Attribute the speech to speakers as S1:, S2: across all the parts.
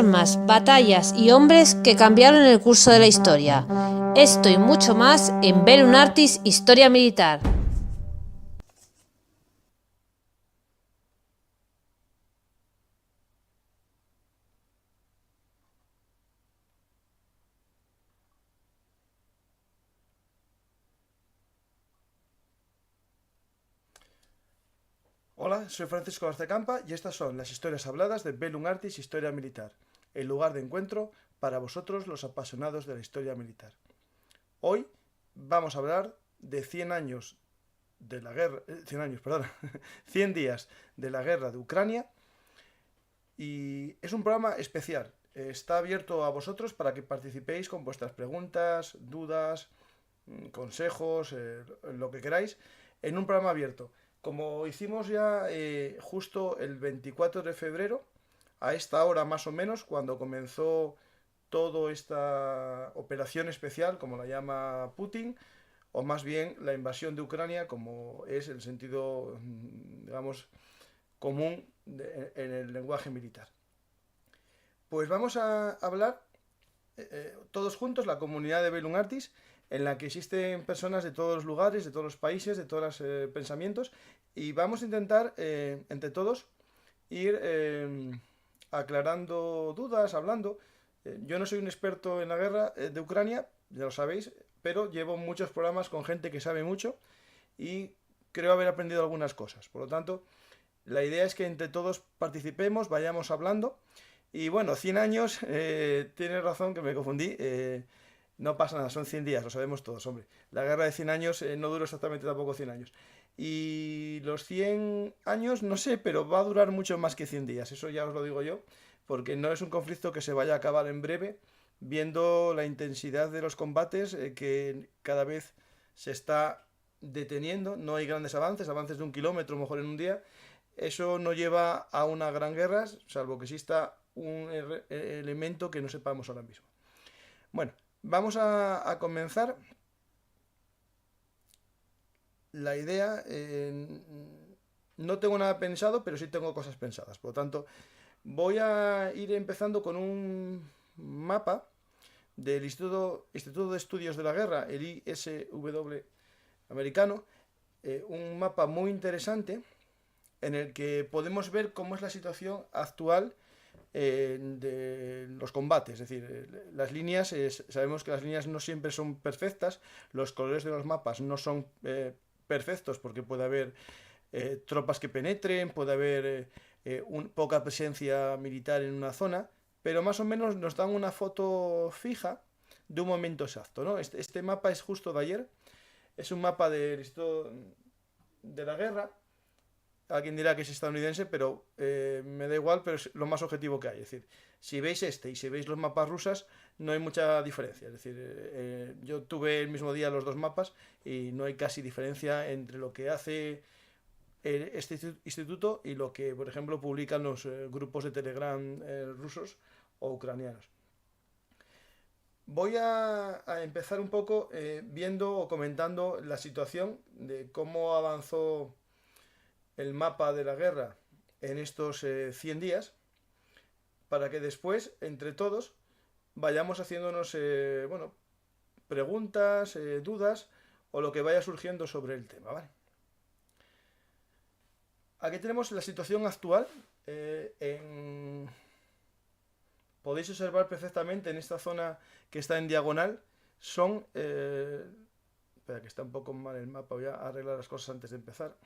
S1: armas, batallas y hombres que cambiaron el curso de la historia. Esto y mucho más en Bellum Artis Historia Militar.
S2: Hola, soy Francisco Arcecampa y estas son las historias habladas de Bellum Artis Historia Militar, el lugar de encuentro para vosotros los apasionados de la historia militar. Hoy vamos a hablar de 100 años de la guerra, 100 años, perdón, 100 días de la guerra de Ucrania y es un programa especial. Está abierto a vosotros para que participéis con vuestras preguntas, dudas, consejos, lo que queráis, en un programa abierto. Como hicimos ya justo el 24 de febrero, a esta hora más o menos, cuando comenzó toda esta operación especial, como la llama Putin, o más bien la invasión de Ucrania, como es el sentido, digamos, común en el lenguaje militar. Pues vamos a hablar todos juntos, la comunidad de Bellum Artis, en la que existen personas de todos los lugares, de todos los países, de todos los pensamientos, y vamos a intentar, entre todos, ir aclarando dudas, hablando. Yo no soy un experto en la guerra de Ucrania, ya lo sabéis, pero llevo muchos programas con gente que sabe mucho y creo haber aprendido algunas cosas. Por lo tanto, la idea es que entre todos participemos, vayamos hablando. Y bueno, 100 años, tienes razón que me confundí. No pasa nada, son 100 días, lo sabemos todos, hombre. La guerra de 100 años no duró exactamente tampoco 100 años. Y los 100 años, no sé, pero va a durar mucho más que 100 días, eso ya os lo digo yo, porque no es un conflicto que se vaya a acabar en breve, viendo la intensidad de los combates que cada vez se está deteniendo. No hay grandes avances, avances de 1 kilómetro mejor en un día. Eso no lleva a una gran guerra, salvo que exista un elemento que no sepamos ahora mismo. Bueno, vamos a comenzar. La idea, no tengo nada pensado, pero sí tengo cosas pensadas. Por lo tanto, voy a ir empezando con un mapa del Instituto de Estudios de la Guerra, el ISW americano, un mapa muy interesante en el que podemos ver cómo es la situación actual de los combates. Es decir, las líneas, sabemos que las líneas no siempre son perfectas, los colores de los mapas no son perfectos porque puede haber tropas que penetren, puede haber poca presencia militar en una zona, pero más o menos nos dan una foto fija de un momento exacto, ¿no? Este mapa es justo de ayer, es un mapa del Instituto de la Guerra. Alguien dirá que es estadounidense, pero me da igual, pero es lo más objetivo que hay. Es decir, si veis este y si veis los mapas rusas, no hay mucha diferencia. Es decir, yo tuve el mismo día los dos mapas y no hay casi diferencia entre lo que hace este instituto y lo que, por ejemplo, publican los grupos de Telegram rusos o ucranianos. Voy a empezar un poco viendo o comentando la situación de cómo avanzó el mapa de la guerra en estos 100 días, para que después, entre todos, vayamos haciéndonos bueno, preguntas, dudas o lo que vaya surgiendo sobre el tema, ¿vale? Aquí tenemos la situación actual. Podéis observar perfectamente en esta zona que está en diagonal. Son... espera, que está un poco mal el mapa. Voy a arreglar las cosas antes de empezar.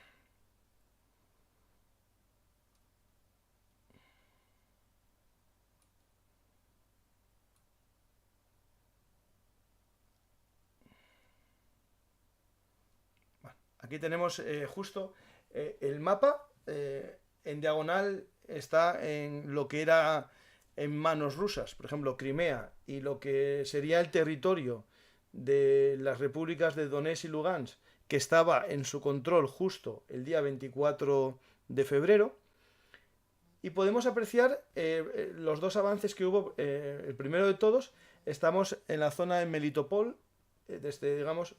S2: Bueno, aquí tenemos justo el mapa. En diagonal está en lo que era en manos rusas, por ejemplo, Crimea, y lo que sería el territorio de las repúblicas de Donetsk y Lugansk, que estaba en su control justo el día 24 de febrero. Y podemos apreciar los dos avances que hubo. El primero de todos, estamos en la zona de Melitopol, desde, digamos,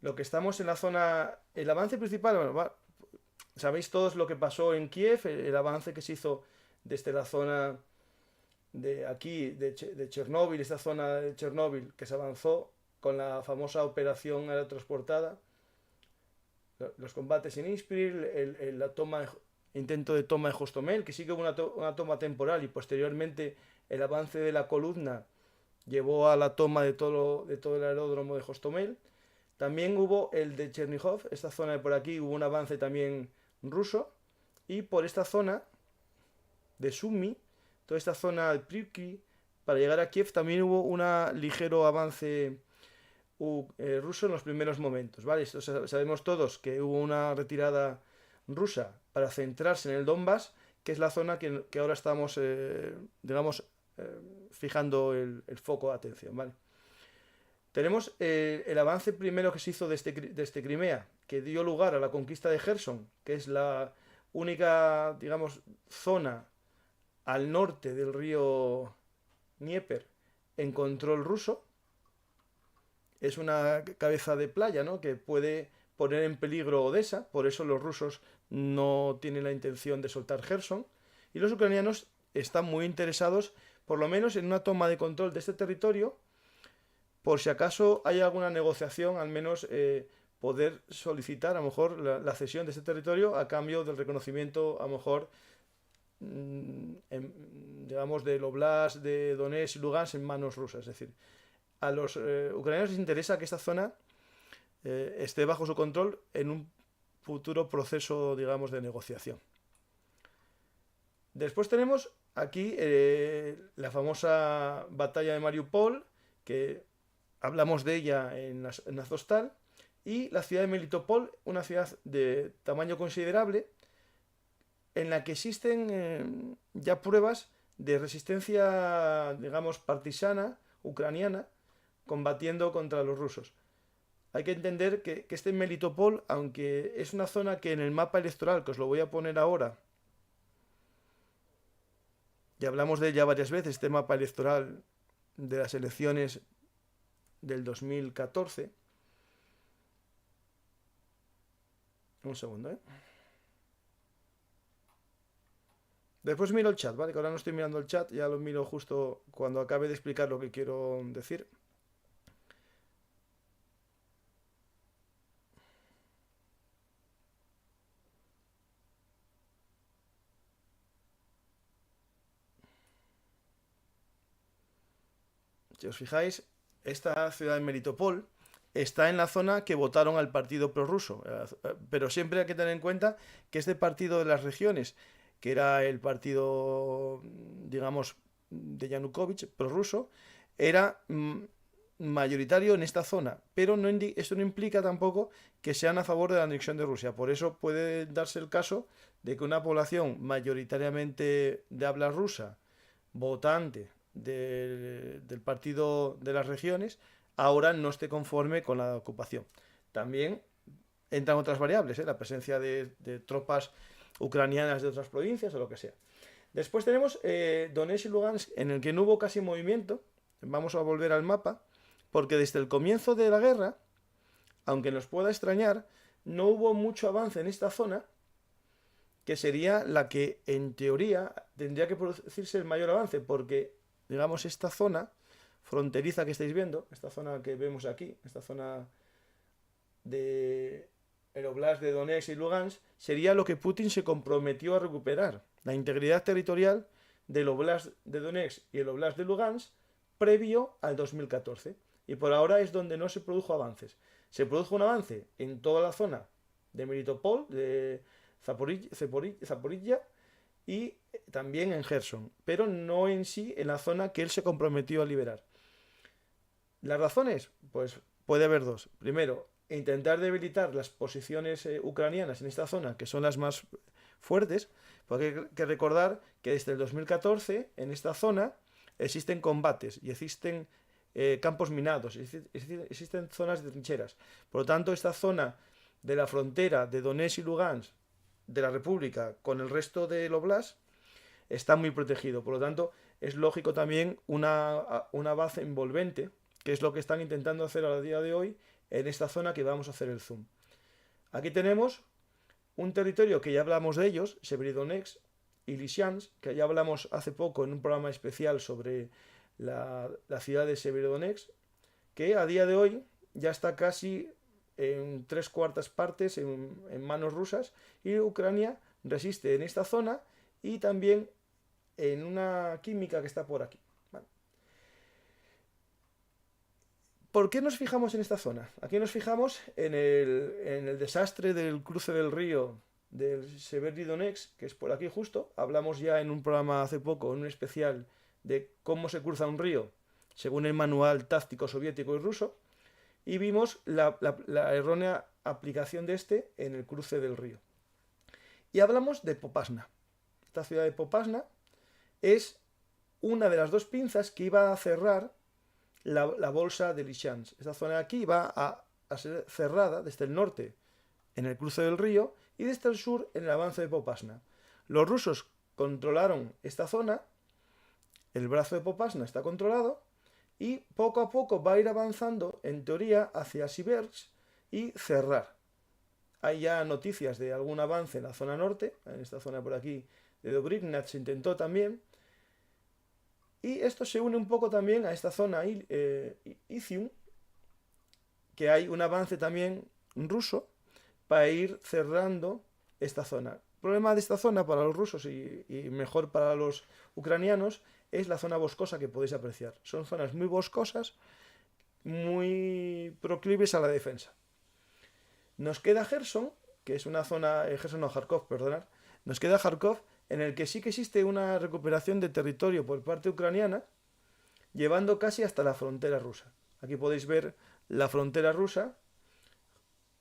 S2: lo que estamos en la zona, el avance principal, bueno, sabéis todos lo que pasó en Kiev, el avance que se hizo desde la zona de aquí, de Chernóbil, esta zona de Chernóbil, que se avanzó con la famosa operación aerotransportada, los combates en Ispir, intento de toma de Hostomel, que sí que hubo una toma temporal y posteriormente el avance de la columna llevó a la toma de todo el aeródromo de Hostomel. También hubo el de Chernigov, esta zona de por aquí hubo un avance también ruso, y por esta zona de Sumy, toda esta zona de Pripyat, para llegar a Kiev también hubo un ligero avance ruso en los primeros momentos, ¿vale? Sabemos todos que hubo una retirada rusa para centrarse en el Donbass, que es la zona que ahora estamos, digamos, fijando el foco de atención, ¿vale? Tenemos el avance primero que se hizo desde Crimea, que dio lugar a la conquista de Gerson, que es la única, digamos, zona al norte del río Dnieper en control ruso. Es una cabeza de playa, ¿no?, que puede poner en peligro Odessa, por eso los rusos no tienen la intención de soltar Gerson, y los ucranianos están muy interesados, por lo menos en una toma de control de este territorio, por si acaso hay alguna negociación, al menos poder solicitar a lo mejor la cesión de este territorio a cambio del reconocimiento, a lo mejor, digamos, del Oblast de Donetsk y Lugansk en manos rusas. Es decir, a los ucranianos les interesa que esta zona esté bajo su control en un futuro proceso, digamos, de negociación. Después tenemos aquí la famosa batalla de Mariupol, que hablamos de ella en Azovstal, y la ciudad de Melitopol, una ciudad de tamaño considerable, en la que existen ya pruebas de resistencia, digamos, partisana, ucraniana, combatiendo contra los rusos. Hay que entender que este Melitopol, aunque es una zona que en el mapa electoral, que os lo voy a poner ahora, y hablamos de ella varias veces, este mapa electoral de las elecciones del 2014. Un segundo, ¿eh? Después miro el chat, ¿vale? Que ahora no estoy mirando el chat, ya lo miro justo cuando acabe de explicar lo que quiero decir. Si os fijáis, esta ciudad de Melitopol está en la zona que votaron al partido prorruso, pero siempre hay que tener en cuenta que este partido de las regiones, que era el partido, digamos, de Yanukovych, prorruso, era mayoritario en esta zona, pero esto no implica tampoco que sean a favor de la anexión de Rusia. Por eso puede darse el caso de que una población mayoritariamente de habla rusa, votante del partido de las regiones, ahora no esté conforme con la ocupación. También entran otras variables, la presencia de tropas ucranianas de otras provincias o lo que sea. Después tenemos Donetsk y Lugansk, en el que no hubo casi movimiento. Vamos a volver al mapa, porque desde el comienzo de la guerra, aunque nos pueda extrañar, no hubo mucho avance en esta zona, que sería la que en teoría tendría que producirse el mayor avance, porque, digamos, esta zona fronteriza que estáis viendo, esta zona que vemos aquí, esta zona de el Oblast de Donetsk y Lugansk, sería lo que Putin se comprometió a recuperar, la integridad territorial del Oblast de Donetsk y el Oblast de Lugansk previo al 2014. Y por ahora es donde no se produjo avances. Se produjo un avance en toda la zona de Melitopol, de Zaporizhia y también en Gerson, pero no en sí en la zona que él se comprometió a liberar. ¿Las razones? Pues puede haber dos. Primero, intentar debilitar las posiciones ucranianas en esta zona, que son las más fuertes, porque hay que recordar que desde el 2014 en esta zona existen combates y existen campos minados, existen zonas de trincheras. Por lo tanto, esta zona de la frontera de Donetsk y Lugansk de la República con el resto del Oblast está muy protegido. Por lo tanto, es lógico también una base envolvente, que es lo que están intentando hacer a día de hoy en esta zona que vamos a hacer el zoom. Aquí tenemos un territorio que ya hablamos de ellos, Severodonetsk y Lysychansk, que ya hablamos hace poco en un programa especial sobre la ciudad de Severodonetsk, que a día de hoy ya está casi en 3/4 partes en manos rusas, y Ucrania resiste en esta zona y también en una química que está por aquí. Vale. ¿Por qué nos fijamos en esta zona? Aquí nos fijamos en el desastre del cruce del río del Severodonetsk, que es por aquí justo. Hablamos ya en un programa hace poco, en un especial, de cómo se cruza un río según el manual táctico soviético y ruso, y vimos la errónea aplicación de este en el cruce del río. Y hablamos de Popasna. Esta ciudad de Popasna es una de las dos pinzas que iba a cerrar la bolsa de Lysychansk. Esta zona de aquí va a ser cerrada desde el norte en el cruce del río y desde el sur en el avance de Popasna. Los rusos controlaron esta zona, el brazo de Popasna está controlado, y poco a poco va a ir avanzando, en teoría, hacia Siversk y cerrar. Hay ya noticias de algún avance en la zona norte, en esta zona por aquí de Dobrivnach se intentó también. Y esto se une un poco también a esta zona Izium, que hay un avance también ruso para ir cerrando esta zona. El problema de esta zona para los rusos y mejor para los ucranianos es la zona boscosa que podéis apreciar. Son zonas muy boscosas, muy proclives a la defensa. Nos queda Gerson, que es una zona, Kharkov, perdonad. Nos queda Kharkov, en el que sí que existe una recuperación de territorio por parte ucraniana, llevando casi hasta la frontera rusa. Aquí podéis ver la frontera rusa,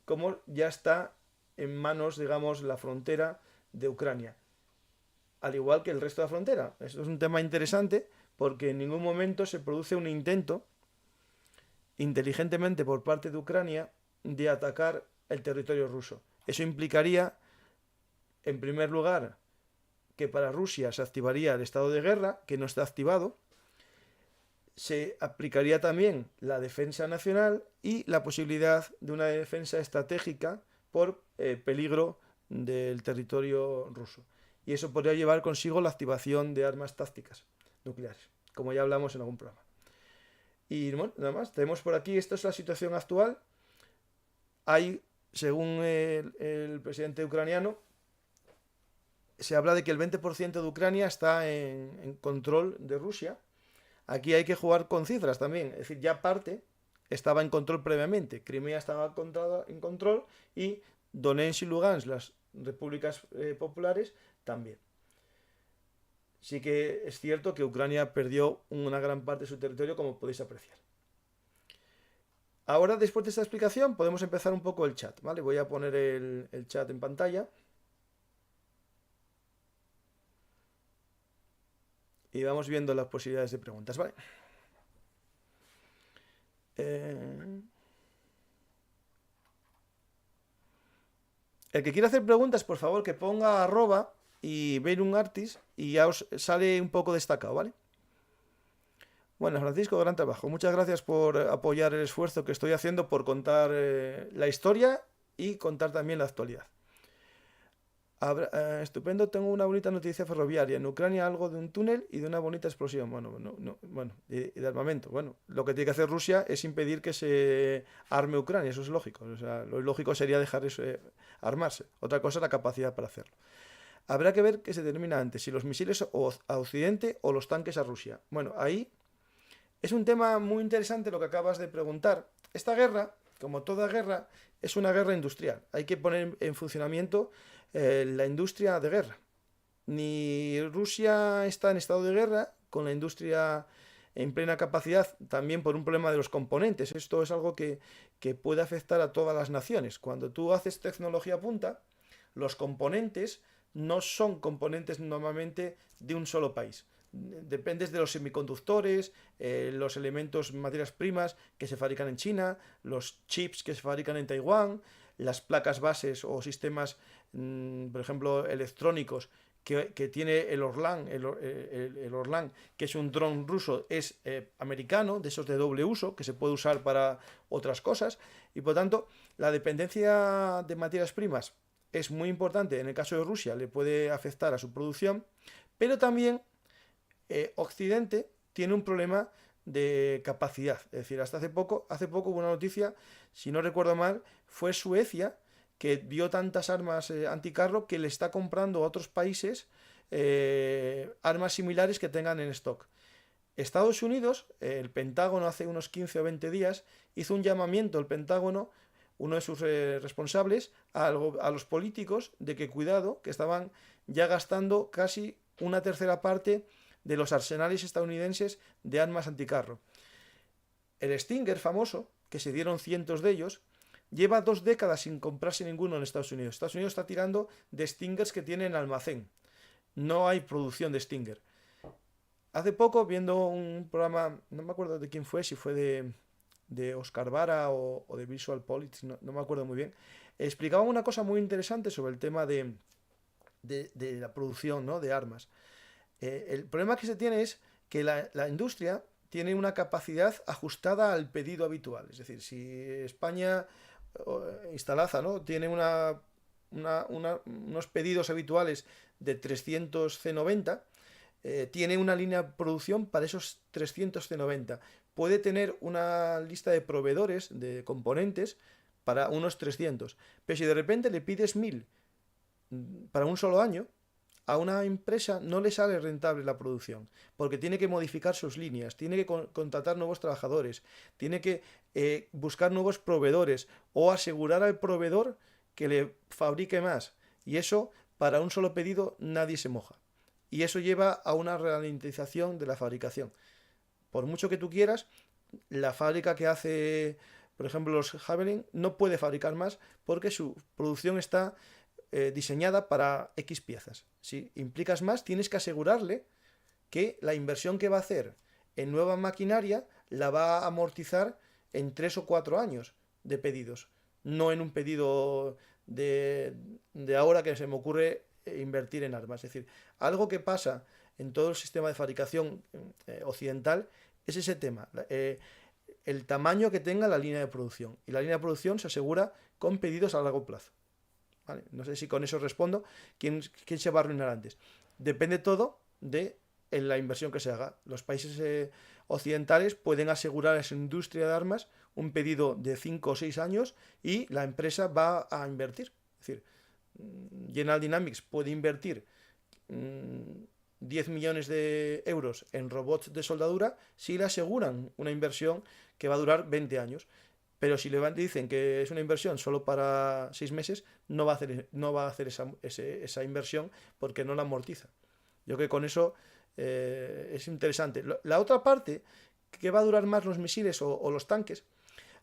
S2: como ya está en manos, digamos, la frontera de Ucrania. Al igual que el resto de la frontera. Esto es un tema interesante porque en ningún momento se produce un intento inteligentemente por parte de Ucrania de atacar el territorio ruso. Eso implicaría, en primer lugar, que para Rusia se activaría el estado de guerra, que no está activado. Se aplicaría también la defensa nacional y la posibilidad de una defensa estratégica por peligro del territorio ruso. Y eso podría llevar consigo la activación de armas tácticas nucleares, como ya hablamos en algún programa. Y bueno, nada más, tenemos por aquí, esta es la situación actual. Hay, según el presidente ucraniano, se habla de que el 20% de Ucrania está en control de Rusia. Aquí hay que jugar con cifras también, es decir, ya parte estaba en control previamente. Crimea estaba en control y Donetsk y Lugansk, las repúblicas populares, también. Sí que es cierto que Ucrania perdió una gran parte de su territorio, como podéis apreciar. Ahora, después de esta explicación, podemos empezar un poco el chat, ¿vale? Voy a poner el chat en pantalla. Y vamos viendo las posibilidades de preguntas, ¿vale? El que quiera hacer preguntas, por favor, que ponga @ y @verunartis y ya os sale un poco destacado, ¿vale? Bueno, Francisco, gran trabajo. Muchas gracias por apoyar el esfuerzo que estoy haciendo por contar la historia y contar también la actualidad. Estupendo, tengo una bonita noticia ferroviaria. En Ucrania algo de un túnel y de una bonita explosión. Y de armamento. Bueno, lo que tiene que hacer Rusia es impedir que se arme Ucrania, eso es lógico. O sea, lo lógico sería dejar eso, armarse. Otra cosa es la capacidad para hacerlo. Habrá que ver qué se determina antes, si los misiles a Occidente o los tanques a Rusia. Bueno, ahí es un tema muy interesante lo que acabas de preguntar. Esta guerra, como toda guerra, es una guerra industrial. Hay que poner en funcionamiento la industria de guerra. Ni Rusia está en estado de guerra con la industria en plena capacidad, también por un problema de los componentes. Esto es algo que puede afectar a todas las naciones. Cuando tú haces tecnología punta, los componentes no son componentes normalmente de un solo país. Dependes de los semiconductores, los elementos, materias primas que se fabrican en China, los chips que se fabrican en Taiwán, las placas bases o sistemas, por ejemplo, electrónicos que tiene el Orlan, el Orlan, que es un dron ruso, es americano, de esos de doble uso, que se puede usar para otras cosas. Y por tanto, la dependencia de materias primas es muy importante. En el caso de Rusia, le puede afectar a su producción, pero también Occidente tiene un problema de capacidad. Es decir, hasta hace poco hubo una noticia, si no recuerdo mal, fue Suecia que dio tantas armas anticarro que le está comprando a otros países armas similares que tengan en stock. Estados Unidos, el Pentágono hace unos 15 o 20 días, hizo un llamamiento al Pentágono, uno de sus responsables, a los políticos de que cuidado, que estaban ya gastando casi una tercera parte de los arsenales estadounidenses de armas anticarro. El Stinger famoso, que se dieron cientos de ellos, lleva 2 décadas sin comprarse ninguno en Estados Unidos. Estados Unidos está tirando de Stingers que tiene en almacén. No hay producción de Stinger. Hace poco, viendo un programa, no me acuerdo de quién fue, si fue de Oscar Vara o de Visual Politics, no me acuerdo muy bien, explicaba una cosa muy interesante sobre el tema de la producción, ¿no?, de armas. El problema que se tiene es que la industria tiene una capacidad ajustada al pedido habitual. Es decir, si España, Instalaza, ¿no?, tiene unos pedidos habituales de 300 C90, tiene una línea de producción para esos 300 C90. Puede tener una lista de proveedores de componentes para unos 300. Pero si de repente le pides 1000 para un solo año, a una empresa no le sale rentable la producción, porque tiene que modificar sus líneas, tiene que contratar nuevos trabajadores, tiene que buscar nuevos proveedores o asegurar al proveedor que le fabrique más. Y eso, para un solo pedido, nadie se moja. Y eso lleva a una ralentización de la fabricación. Por mucho que tú quieras, la fábrica que hace, por ejemplo, los Javelin no puede fabricar más porque su producción está diseñada para X piezas. Si implicas más, tienes que asegurarle que la inversión que va a hacer en nueva maquinaria la va a amortizar en 3 o 4 años de pedidos, no en un pedido de ahora que se me ocurre invertir en armas. Es decir, algo que pasa en todo el sistema de fabricación occidental es ese tema, el tamaño que tenga la línea de producción. Y la línea de producción se asegura con pedidos a largo plazo. ¿Vale? No sé si con eso respondo. ¿Quién se va a arruinar antes? Depende todo de la inversión que se haga. Los países occidentales pueden asegurar a su industria de armas un pedido de 5 o 6 años y la empresa va a invertir. Es decir, General Dynamics puede invertir 10 millones de euros en robots de soldadura si le aseguran una inversión que va a durar 20 años. Pero si le dicen que es una inversión solo para 6 meses, no va a hacer esa inversión porque no la amortiza. Yo creo que con eso es interesante. La otra parte, que va a durar más los misiles o los tanques,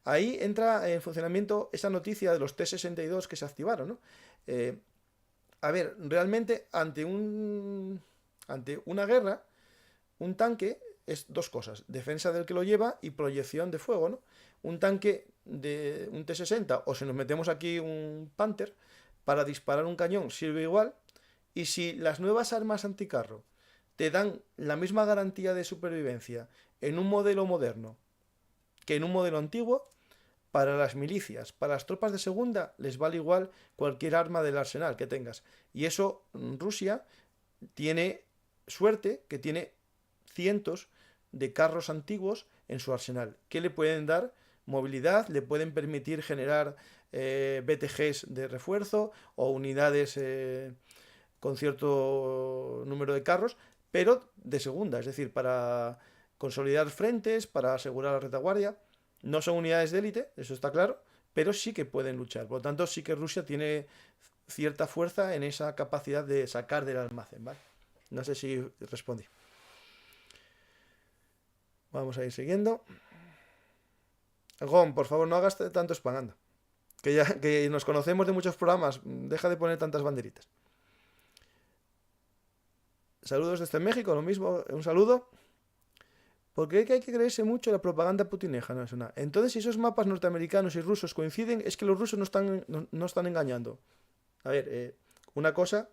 S2: ahí entra en funcionamiento esa noticia de los T-62 que se activaron, ¿no? A ver, realmente ante una guerra, un tanque es 2 cosas: defensa del que lo lleva y proyección de fuego, ¿no? Un tanque de un T-60, o si nos metemos aquí un Panther, para disparar un cañón sirve igual. Y si las nuevas armas anticarro te dan la misma garantía de supervivencia en un modelo moderno que en un modelo antiguo, para las milicias, para las tropas de segunda, les vale igual cualquier arma del arsenal que tengas. Y eso, Rusia tiene suerte que tiene cientos de carros antiguos en su arsenal, que le pueden dar movilidad, le pueden permitir generar BTGs de refuerzo o unidades con cierto número de carros, pero de segunda, es decir, para consolidar frentes, para asegurar la retaguardia. No son unidades de élite, eso está claro, pero sí que pueden luchar. Por lo tanto, sí que Rusia tiene cierta fuerza en esa capacidad de sacar del almacén, ¿vale? No sé si respondí. Vamos a ir siguiendo. Gon, por favor, no hagas tanto spam, anda. Que nos conocemos de muchos programas. Deja de poner tantas banderitas. Saludos desde México, lo mismo, un saludo. ¿Por qué hay que creerse mucho la propaganda putineja? No es una. Entonces, si esos mapas norteamericanos y rusos coinciden, es que los rusos no están engañando. A ver, una cosa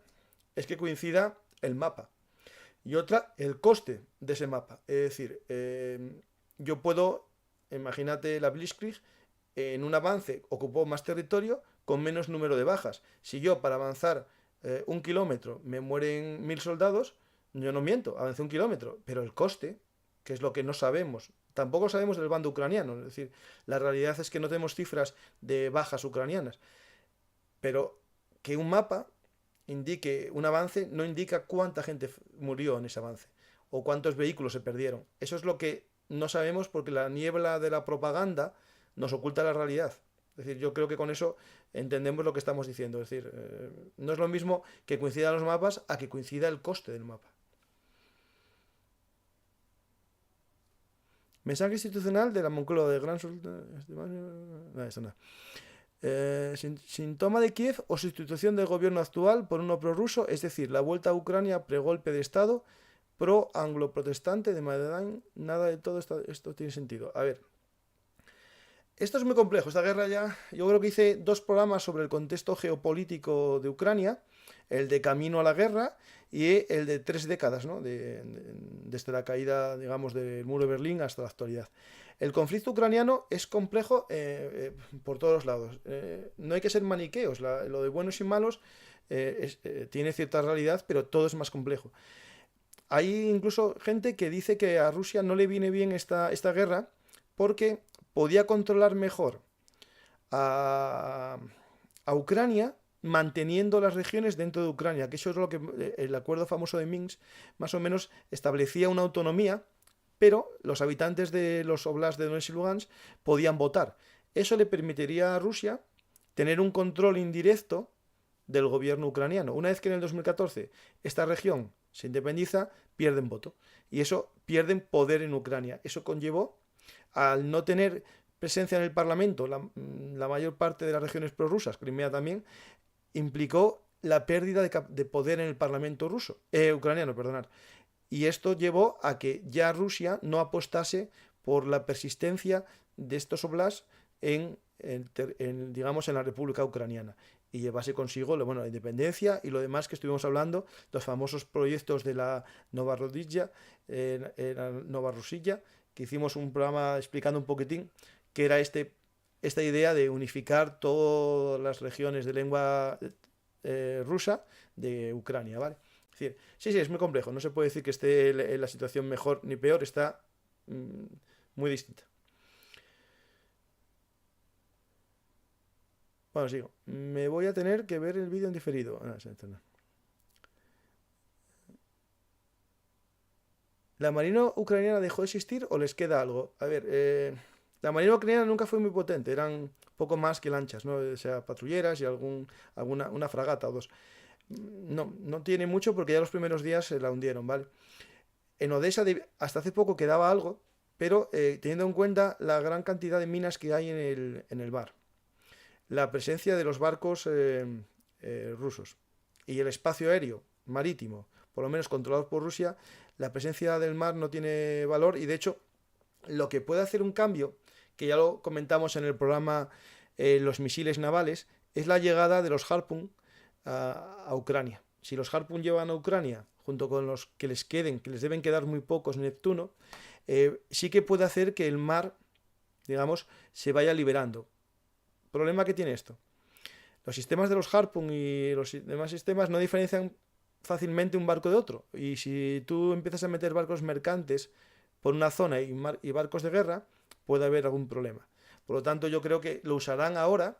S2: es que coincida el mapa y otra el coste de ese mapa. Es decir, yo puedo, imagínate la Blitzkrieg, en un avance ocupó más territorio con menos número de bajas. Si yo para avanzar 1 kilómetro me mueren 1000 soldados, yo no miento, avancé 1 kilómetro, pero el coste, que es lo que no sabemos, tampoco sabemos del bando ucraniano, es decir, la realidad es que no tenemos cifras de bajas ucranianas, pero que un mapa indique un avance no indica cuánta gente murió en ese avance o cuántos vehículos se perdieron. Eso es lo que no sabemos porque la niebla de la propaganda nos oculta la realidad. Es decir, yo creo que con eso entendemos lo que estamos diciendo. Es decir, no es lo mismo que coincidan los mapas a que coincida el coste del mapa. Mensaje institucional de la Moncloa de Gran Sultán. Sin toma de Kiev o sustitución del gobierno actual por uno prorruso, es decir, la vuelta a Ucrania pre-golpe de Estado, pro-anglo-protestante de Maidán, nada de todo esto tiene sentido. A ver, esto es muy complejo, esta guerra ya, yo creo que hice 2 programas sobre el contexto geopolítico de Ucrania, el de camino a la guerra y el de 3 décadas, ¿no? Desde la caída, digamos, del muro de Berlín hasta la actualidad. El conflicto ucraniano es complejo por todos lados. No hay que ser maniqueos, lo de buenos y malos tiene cierta realidad, pero todo es más complejo. Hay incluso gente que dice que a Rusia no le viene bien esta guerra porque podía controlar mejor a Ucrania manteniendo las regiones dentro de Ucrania, que eso es lo que el acuerdo famoso de Minsk más o menos establecía una autonomía, pero los habitantes de los oblasts de Donetsk y Lugansk podían votar. Eso le permitiría a Rusia tener un control indirecto del gobierno ucraniano. Una vez que en el 2014 esta región se independiza, pierden voto. Y eso pierden poder en Ucrania. Eso conllevó, al no tener presencia en el Parlamento, la mayor parte de las regiones prorrusas, Crimea también, implicó la pérdida de poder en el Parlamento ucraniano, perdonad. Y esto llevó a que ya Rusia no apostase por la persistencia de estos oblasts digamos, en la República Ucraniana y llevase consigo la independencia y lo demás que estuvimos hablando, los famosos proyectos de la Novorossiya, que hicimos un programa explicando un poquitín, que era esta idea de unificar todas las regiones de lengua rusa de Ucrania, ¿vale? Es decir, sí, es muy complejo, no se puede decir que esté en la situación mejor ni peor, está muy distinta. Bueno, sigo. Me voy a tener que ver el vídeo en diferido. ¿La marina ucraniana dejó de existir o les queda algo? A ver, la marina ucraniana nunca fue muy potente, eran poco más que lanchas, ¿no? O sea, patrulleras y una fragata o 2. No tiene mucho porque ya los primeros días se la hundieron, ¿vale? En Odessa hasta hace poco quedaba algo, pero teniendo en cuenta la gran cantidad de minas que hay en el mar, la presencia de los barcos rusos y el espacio aéreo marítimo, por lo menos controlado por Rusia, la presencia del mar no tiene valor y de hecho lo que puede hacer un cambio, que ya lo comentamos en el programa los misiles navales, es la llegada de los Harpoon a Ucrania. Si los Harpoon llevan a Ucrania, junto con los que les queden, que les deben quedar muy pocos Neptuno, sí que puede hacer que el mar, digamos, se vaya liberando. ¿Problema que tiene esto? Los sistemas de los Harpoon y los demás sistemas no diferencian fácilmente un barco de otro. Y si tú empiezas a meter barcos mercantes por una zona y barcos de guerra, puede haber algún problema. Por lo tanto, yo creo que lo usarán ahora,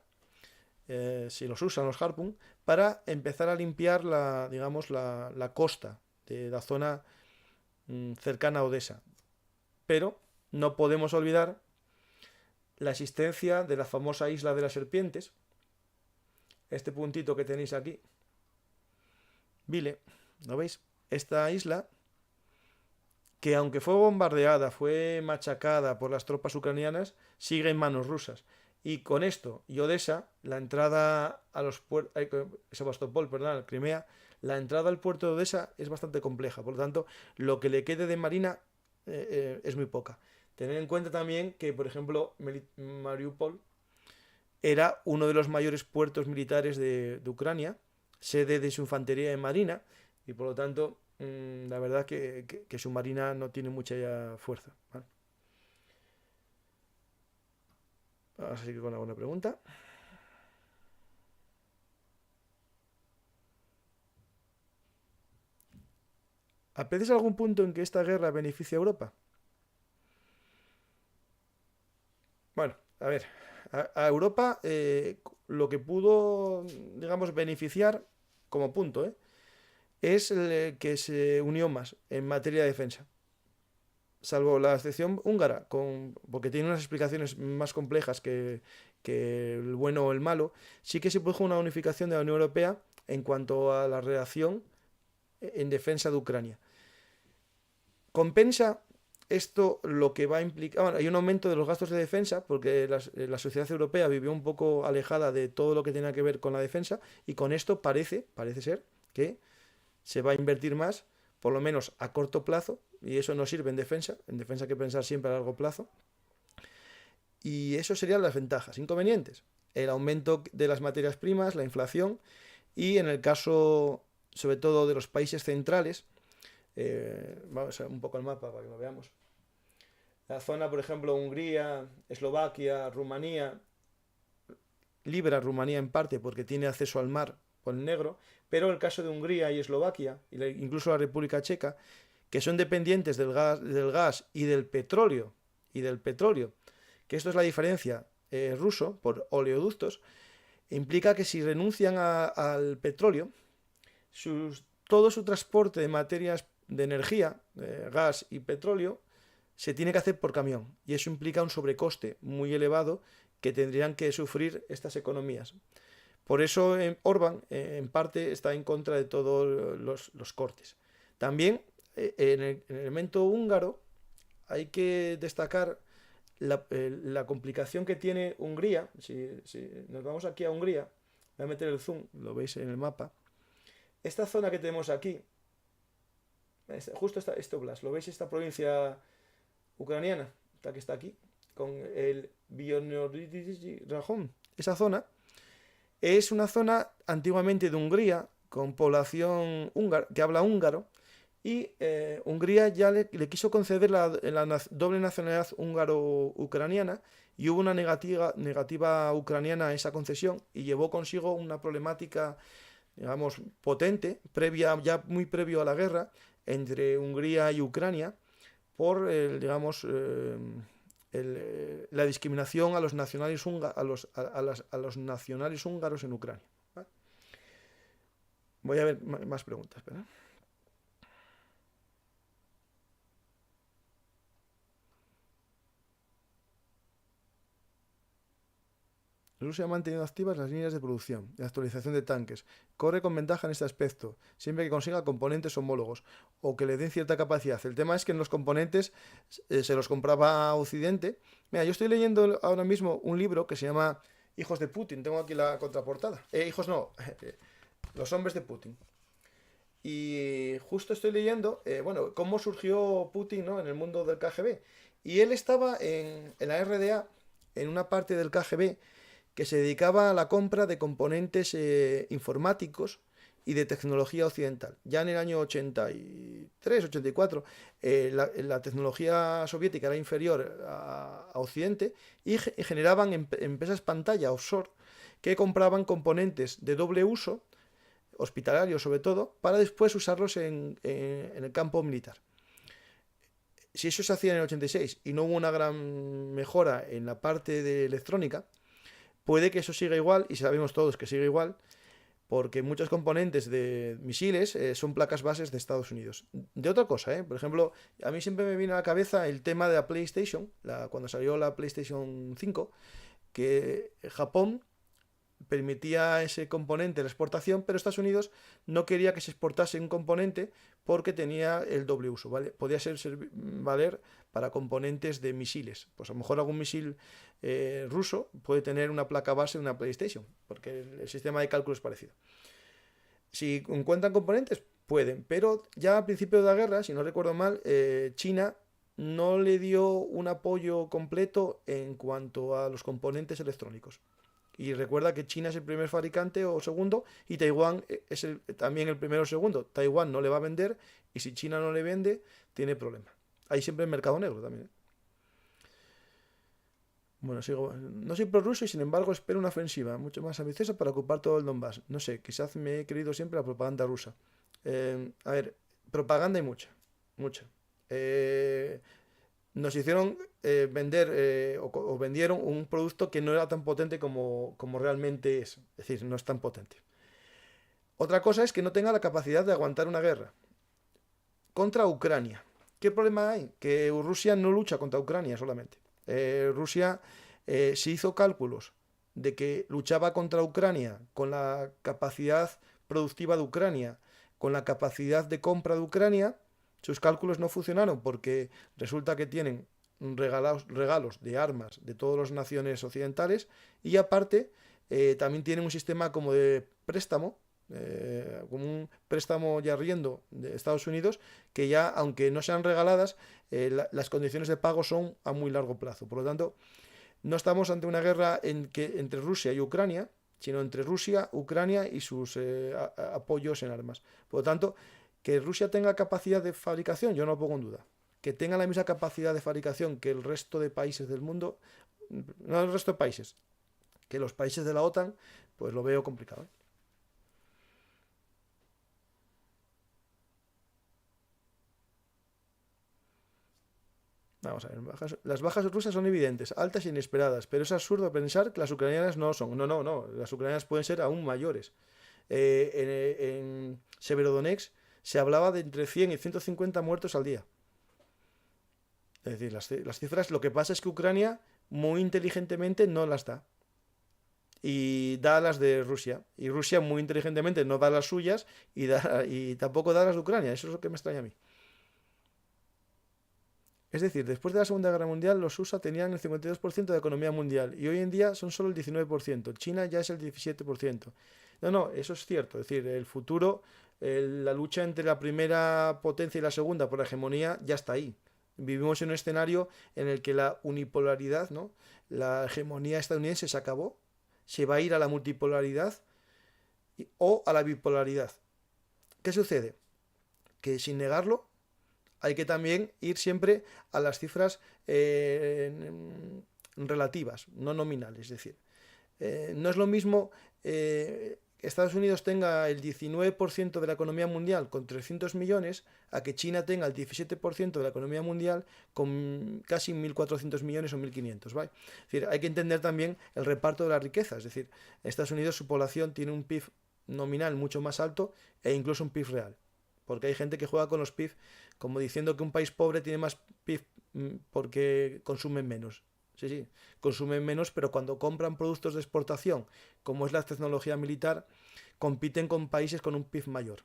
S2: si los usan los Harpoon, para empezar a limpiar la costa de la zona cercana a Odessa. Pero no podemos olvidar la existencia de la famosa isla de las serpientes, este puntito que tenéis aquí, Vile, ¿lo veis? Esta isla, que aunque fue bombardeada, fue machacada por las tropas ucranianas, sigue en manos rusas. Y con esto, y Odessa, la entrada a los puertos, Sebastopol, perdón, Crimea, la entrada al puerto de Odessa es bastante compleja. Por lo tanto, lo que le quede de marina es muy poca. Tener en cuenta también que, por ejemplo, Mariupol era uno de los mayores puertos militares de Ucrania, sede de su infantería de marina, y por lo tanto, la verdad que su marina no tiene mucha fuerza, ¿vale? Vamos a seguir con alguna pregunta. ¿Aprecias algún punto en que esta guerra beneficia a Europa? Bueno, a ver, a Europa lo que pudo, digamos, beneficiar como punto, es que se unió más en materia de defensa. Salvo la excepción húngara, porque tiene unas explicaciones más complejas que el bueno o el malo, sí que se produjo una unificación de la Unión Europea en cuanto a la relación en defensa de Ucrania. ¿Compensa esto lo que va a implicar? Bueno, hay un aumento de los gastos de defensa porque la sociedad europea vivió un poco alejada de todo lo que tenía que ver con la defensa y con esto parece ser que se va a invertir más, por lo menos a corto plazo, y eso no sirve en defensa hay que pensar siempre a largo plazo, y eso serían las ventajas. Inconvenientes, el aumento de las materias primas, la inflación, y en el caso sobre todo de los países centrales, vamos a ver un poco el mapa para que lo veamos. La zona, por ejemplo, Hungría, Eslovaquia, Rumanía, libra Rumanía en parte porque tiene acceso al mar por el Negro, pero el caso de Hungría y Eslovaquia, incluso la República Checa, que son dependientes del gas y del petróleo, que esto es la diferencia ruso por oleoductos, implica que si renuncian al petróleo, todo su transporte de materias de energía, gas y petróleo, se tiene que hacer por camión. Y eso implica un sobrecoste muy elevado que tendrían que sufrir estas economías. Por eso Orbán, en parte, está en contra de todos los cortes. También, en el elemento húngaro, hay que destacar la complicación que tiene Hungría. Si nos vamos aquí a Hungría, voy a meter el zoom, lo veis en el mapa. Esta zona que tenemos aquí, justo este oblast, ¿lo veis? Esta provincia ucraniana, esta que está aquí, con el Rajón. Esa zona es una zona antiguamente de Hungría, con población húngara, que habla húngaro, y Hungría ya le quiso conceder la doble nacionalidad húngaro-ucraniana, y hubo una negativa ucraniana a esa concesión, y llevó consigo una problemática, digamos, potente, ya muy previo a la guerra, entre Hungría y Ucrania, por, digamos, la discriminación a los nacionales húngaros en Ucrania. ¿Vale? Voy a ver más preguntas, ¿verdad? Rusia ha mantenido activas las líneas de producción y actualización de tanques. Corre con ventaja en este aspecto, siempre que consiga componentes homólogos o que le den cierta capacidad. El tema es que en los componentes se los compraba a Occidente. Mira, yo estoy leyendo ahora mismo un libro que se llama Hijos de Putin. Tengo aquí la contraportada. Hijos no, los hombres de Putin. Y justo estoy leyendo, bueno, cómo surgió Putin, ¿no?, en el mundo del KGB. Y él estaba en la RDA, en una parte del KGB, que se dedicaba a la compra de componentes informáticos y de tecnología occidental. Ya en el año 83, 84, la tecnología soviética era inferior a Occidente y generaban empresas pantalla offshore que compraban componentes de doble uso, hospitalarios sobre todo, para después usarlos en el campo militar. Si eso se hacía en el 86 y no hubo una gran mejora en la parte de electrónica, puede que eso siga igual, y sabemos todos que sigue igual, porque muchos componentes de misiles son placas bases de Estados Unidos. De otra cosa, por ejemplo, a mí siempre me viene a la cabeza el tema de la PlayStation, cuando salió la PlayStation 5, que Japón permitía ese componente de exportación, pero Estados Unidos no quería que se exportase un componente porque tenía el doble uso, ¿vale? Podía valer para componentes de misiles. Pues a lo mejor algún misil ruso puede tener una placa base de una PlayStation, porque el sistema de cálculo es parecido. Si encuentran componentes, pueden, pero ya al principio de la guerra, si no recuerdo mal, China no le dio un apoyo completo en cuanto a los componentes electrónicos. Y recuerda que China es el primer fabricante o segundo, y Taiwán es también el primero o segundo. Taiwán no le va a vender, y si China no le vende, tiene problema. Hay siempre el mercado negro también. Bueno, sigo. No soy prorruso y sin embargo espero una ofensiva mucho más ambiciosa para ocupar todo el Donbass. No sé, quizás me he creído siempre la propaganda rusa. A ver, propaganda hay mucha, mucha. Eh, Nos hicieron vender o vendieron un producto que no era tan potente como realmente es. Es decir, no es tan potente. Otra cosa es que no tenga la capacidad de aguantar una guerra contra Ucrania. ¿Qué problema hay? Que Rusia no lucha contra Ucrania solamente. Rusia se hizo cálculos de que luchaba contra Ucrania con la capacidad productiva de Ucrania, con la capacidad de compra de Ucrania. Sus cálculos no funcionaron porque resulta que tienen regalos de armas de todas las naciones occidentales y aparte también tienen un sistema como de préstamo, como un préstamo ya riendo de Estados Unidos, que ya, aunque no sean regaladas, las condiciones de pago son a muy largo plazo. Por lo tanto, no estamos ante una guerra entre Rusia y Ucrania, sino entre Rusia, Ucrania y sus apoyos en armas. Por lo tanto, que Rusia tenga capacidad de fabricación, yo no lo pongo en duda. Que tenga la misma capacidad de fabricación que el resto de países del mundo, no el resto de países, que los países de la OTAN, pues lo veo complicado, ¿eh? Vamos a ver, las bajas rusas son evidentes, altas e inesperadas, pero es absurdo pensar que las ucranianas no son. No, no, no, las ucranianas pueden ser aún mayores. En Severodonetsk se hablaba de entre 100 y 150 muertos al día. Es decir, las cifras, lo que pasa es que Ucrania muy inteligentemente no las da. Y da las de Rusia. Y Rusia muy inteligentemente no da las suyas y tampoco da las de Ucrania. Eso es lo que me extraña a mí. Es decir, después de la Segunda Guerra Mundial, los USA tenían el 52% de la economía mundial y hoy en día son solo el 19%. China ya es el 17%. No, no, eso es cierto. Es decir, el futuro, la lucha entre la primera potencia y la segunda por la hegemonía ya está ahí. Vivimos en un escenario en el que la unipolaridad, ¿no? La hegemonía estadounidense se acabó, se va a ir a la multipolaridad o a la bipolaridad. ¿Qué sucede? Que sin negarlo, hay que también ir siempre a las cifras relativas, no nominales. Es decir, no es lo mismo que Estados Unidos tenga el 19% de la economía mundial con 300 millones a que China tenga el 17% de la economía mundial con casi 1.400 millones o 1.500. ¿Vale? Es decir, hay que entender también el reparto de la riqueza. Es decir, en Estados Unidos su población tiene un PIB nominal mucho más alto e incluso un PIB real. Porque hay gente que juega con los PIB como diciendo que un país pobre tiene más PIB porque consumen menos. Sí, sí, consumen menos, pero cuando compran productos de exportación, como es la tecnología militar, compiten con países con un PIB mayor.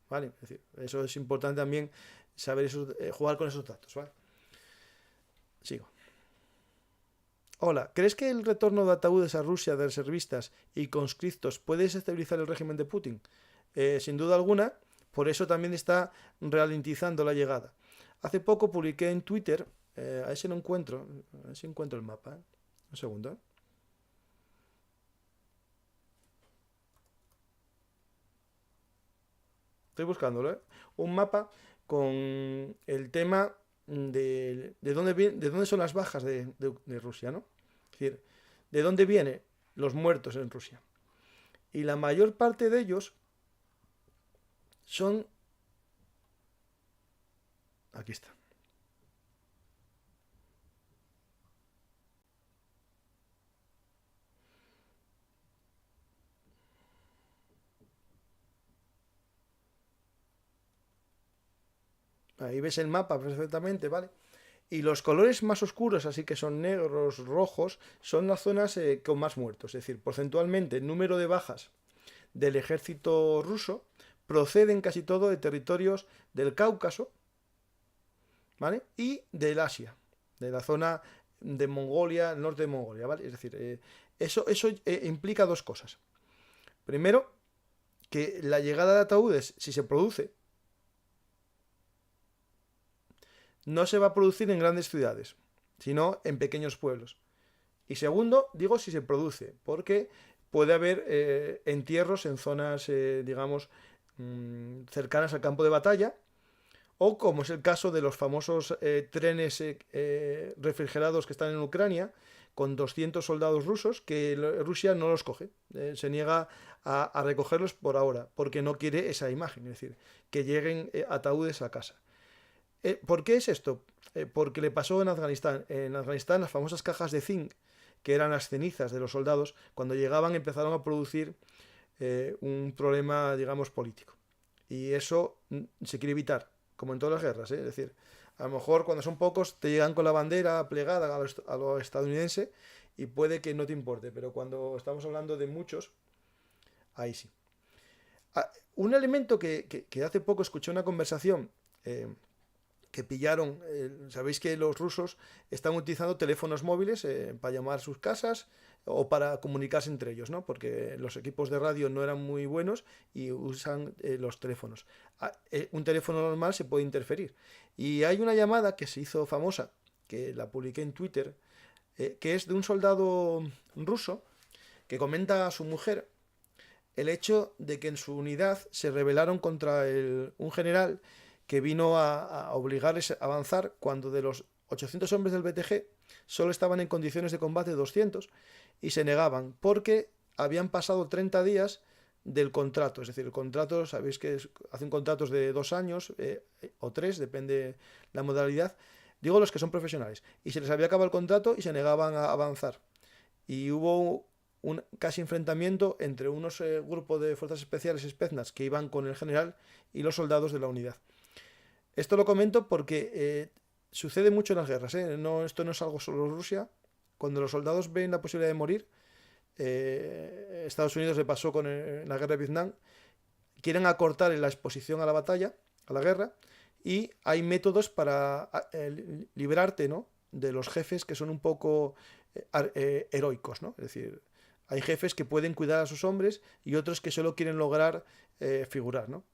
S2: ¿Vale? Es decir, eso es importante también saber eso, jugar con esos datos. ¿Vale? Sigo. Hola, ¿crees que el retorno de ataúdes a Rusia de reservistas y conscriptos puede desestabilizar el régimen de Putin? Sin duda alguna, por eso también está ralentizando la llegada. Hace poco publiqué en Twitter, a ver si lo encuentro, a ver si encuentro el mapa. Un segundo. Estoy buscándolo, ¿eh? Un mapa con el tema de dónde son las bajas de Rusia, ¿no? Es decir, de dónde vienen los muertos en Rusia. Y la mayor parte de ellos son... Aquí está. Ahí ves el mapa perfectamente, ¿vale? Y los colores más oscuros, así que son negros, rojos, son las zonas con más muertos. Es decir, porcentualmente el número de bajas del ejército ruso proceden casi todo de territorios del Cáucaso, ¿vale? Y del Asia, de la zona de Mongolia, norte de Mongolia, ¿vale? Es decir, eso implica dos cosas. Primero, que la llegada de ataúdes, si se produce, no se va a producir en grandes ciudades, sino en pequeños pueblos. Y segundo, digo si se produce, porque puede haber entierros en zonas, digamos, cercanas al campo de batalla, o como es el caso de los famosos trenes refrigerados que están en Ucrania, con 200 soldados rusos que Rusia no los coge, se niega a recogerlos por ahora, porque no quiere esa imagen, es decir, que lleguen ataúdes a casa. ¿Por qué es esto? Porque le pasó en Afganistán. En Afganistán las famosas cajas de zinc, que eran las cenizas de los soldados, cuando llegaban empezaron a producir un problema, digamos, político. Y eso se quiere evitar, como en todas las guerras, ¿eh? Es decir, a lo mejor cuando son pocos te llegan con la bandera plegada a lo estadounidense y puede que no te importe, pero cuando estamos hablando de muchos, ahí sí. Un elemento que hace poco escuché una conversación que pillaron, sabéis que los rusos están utilizando teléfonos móviles para llamar a sus casas o para comunicarse entre ellos, ¿no? Porque los equipos de radio no eran muy buenos y usan los teléfonos. Un teléfono normal se puede interferir. Y hay una llamada que se hizo famosa, que la publiqué en Twitter, que es de un soldado ruso que comenta a su mujer el hecho de que en su unidad se rebelaron contra un general que vino a obligarles a avanzar cuando de los 800 hombres del BTG solo estaban en condiciones de combate 200 y se negaban porque habían pasado 30 días del contrato. Es decir, el contrato, sabéis que hacen contratos de 2 años o 3, depende la modalidad. Digo los que son profesionales. Y se les había acabado el contrato y se negaban a avanzar. Y hubo un casi enfrentamiento entre unos grupos de fuerzas especiales Spetsnaz que iban con el general y los soldados de la unidad. Esto lo comento porque sucede mucho en las guerras, ¿eh? Esto no es algo solo Rusia. Cuando los soldados ven la posibilidad de morir, Estados Unidos le pasó con la guerra de Vietnam, quieren acortar la exposición a la batalla, a la guerra, y hay métodos para librarte, ¿no?, de los jefes que son un poco heroicos, ¿no? Es decir, hay jefes que pueden cuidar a sus hombres y otros que solo quieren lograr figurar, ¿no?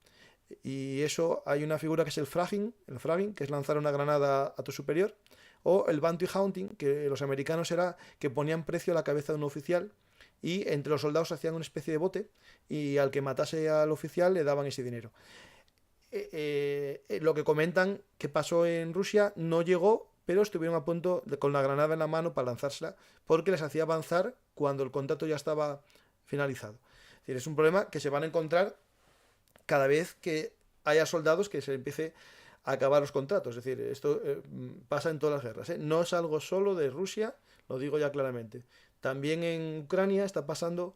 S2: Y eso, hay una figura que es el fragging, que es lanzar una granada a tu superior, o el bounty hunting, que los americanos era que ponían precio a la cabeza de un oficial y entre los soldados hacían una especie de bote y al que matase al oficial le daban ese dinero. Lo que comentan que pasó en Rusia no llegó, pero estuvieron a punto con la granada en la mano para lanzársela porque les hacía avanzar cuando el contrato ya estaba finalizado. Es decir, es un problema que se van a encontrar cada vez que haya soldados que se empiece a acabar los contratos. Es decir, esto pasa en todas las guerras, ¿eh? No es algo solo de Rusia, lo digo ya claramente. También en Ucrania está pasando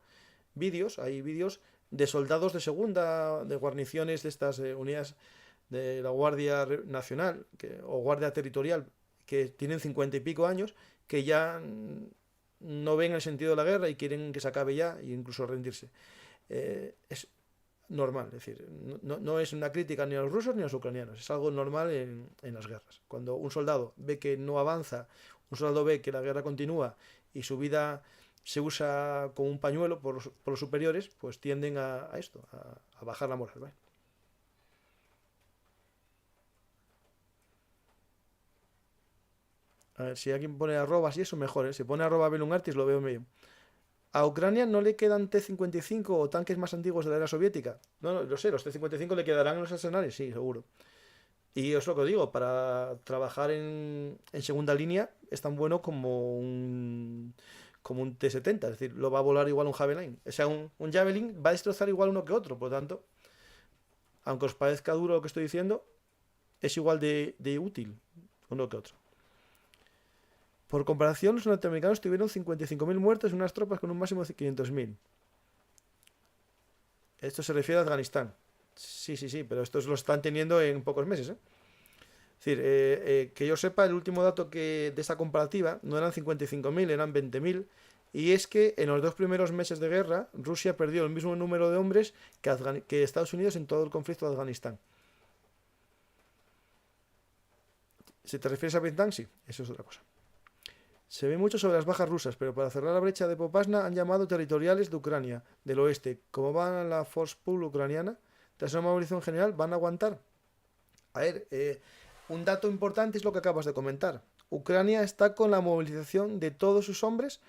S2: hay vídeos de soldados de segunda, de guarniciones de estas unidades de la Guardia Nacional o Guardia Territorial, que tienen 50 y pico años, que ya no ven el sentido de la guerra y quieren que se acabe ya e incluso rendirse. Es normal, es decir, no es una crítica ni a los rusos ni a los ucranianos, es algo normal en las guerras. Cuando un soldado ve que no avanza, un soldado ve que la guerra continúa y su vida se usa como un pañuelo por los superiores, pues tienden a esto, a bajar la moral, ¿vale? A ver, si alguien pone arrobas y eso, mejor, ¿eh? Si pone arroba Belungartis lo veo medio. ¿A Ucrania no le quedan T-55 o tanques más antiguos de la era soviética? No, lo sé, los T-55 le quedarán en los arsenales, sí, seguro. Y es lo que os digo, para trabajar en segunda línea es tan bueno como un T-70, es decir, lo va a volar igual un Javelin. O sea, un Javelin va a destrozar igual uno que otro, por lo tanto, aunque os parezca duro lo que estoy diciendo, es igual de útil uno que otro. Por comparación, los norteamericanos tuvieron 55.000 muertos en unas tropas con un máximo de 500.000. Esto se refiere a Afganistán. Sí, pero estos lo están teniendo en pocos meses, ¿eh? Es decir, que yo sepa, el último dato de esta comparativa no eran 55.000, eran 20.000. Y es que en los 2 primeros meses de guerra, Rusia perdió el mismo número de hombres que Estados Unidos en todo el conflicto de Afganistán. Si te refieres a Vietnam, sí, eso es otra cosa. Se ve mucho sobre las bajas rusas, pero para cerrar la brecha de Popasna han llamado territoriales de Ucrania, del oeste. ¿Cómo va la Force Pool ucraniana? Tras una movilización general, ¿van a aguantar? A ver, un dato importante es lo que acabas de comentar. Ucrania está con la movilización de todos sus hombres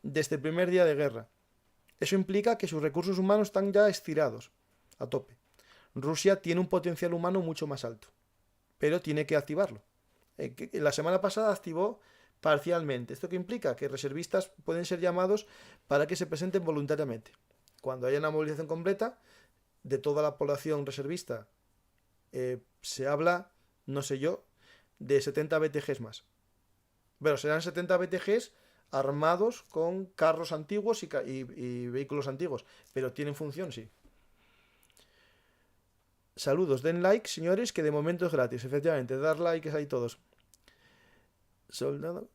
S2: desde el primer día de guerra. Eso implica que sus recursos humanos están ya estirados, a tope. Rusia tiene un potencial humano mucho más alto, pero tiene que activarlo. La semana pasada activó parcialmente. ¿Esto qué implica? Que reservistas pueden ser llamados para que se presenten voluntariamente. Cuando haya una movilización completa de toda la población reservista, se habla, no sé yo, de 70 BTGs más. Pero serán 70 BTGs armados con carros antiguos y vehículos antiguos. Pero tienen función, sí. Saludos, den like, señores, que de momento es gratis. Efectivamente, dar like ahí todos. Soldado.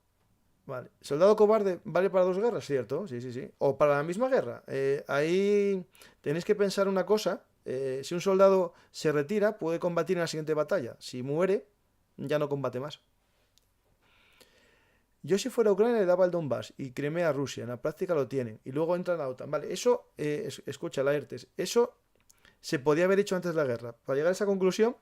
S2: Vale. Soldado cobarde vale para 2 guerras, ¿cierto? Sí, sí, sí. O para la misma guerra. Ahí tenéis que pensar una cosa. Si un soldado se retira, puede combatir en la siguiente batalla. Si muere, ya no combate más. Yo si fuera Ucrania le daba el Donbass y Crimea a Rusia. En la práctica lo tienen. Y luego entra en la OTAN. Vale, eso, escucha, Laertes. Eso se podía haber hecho antes de la guerra. Para llegar a esa conclusión,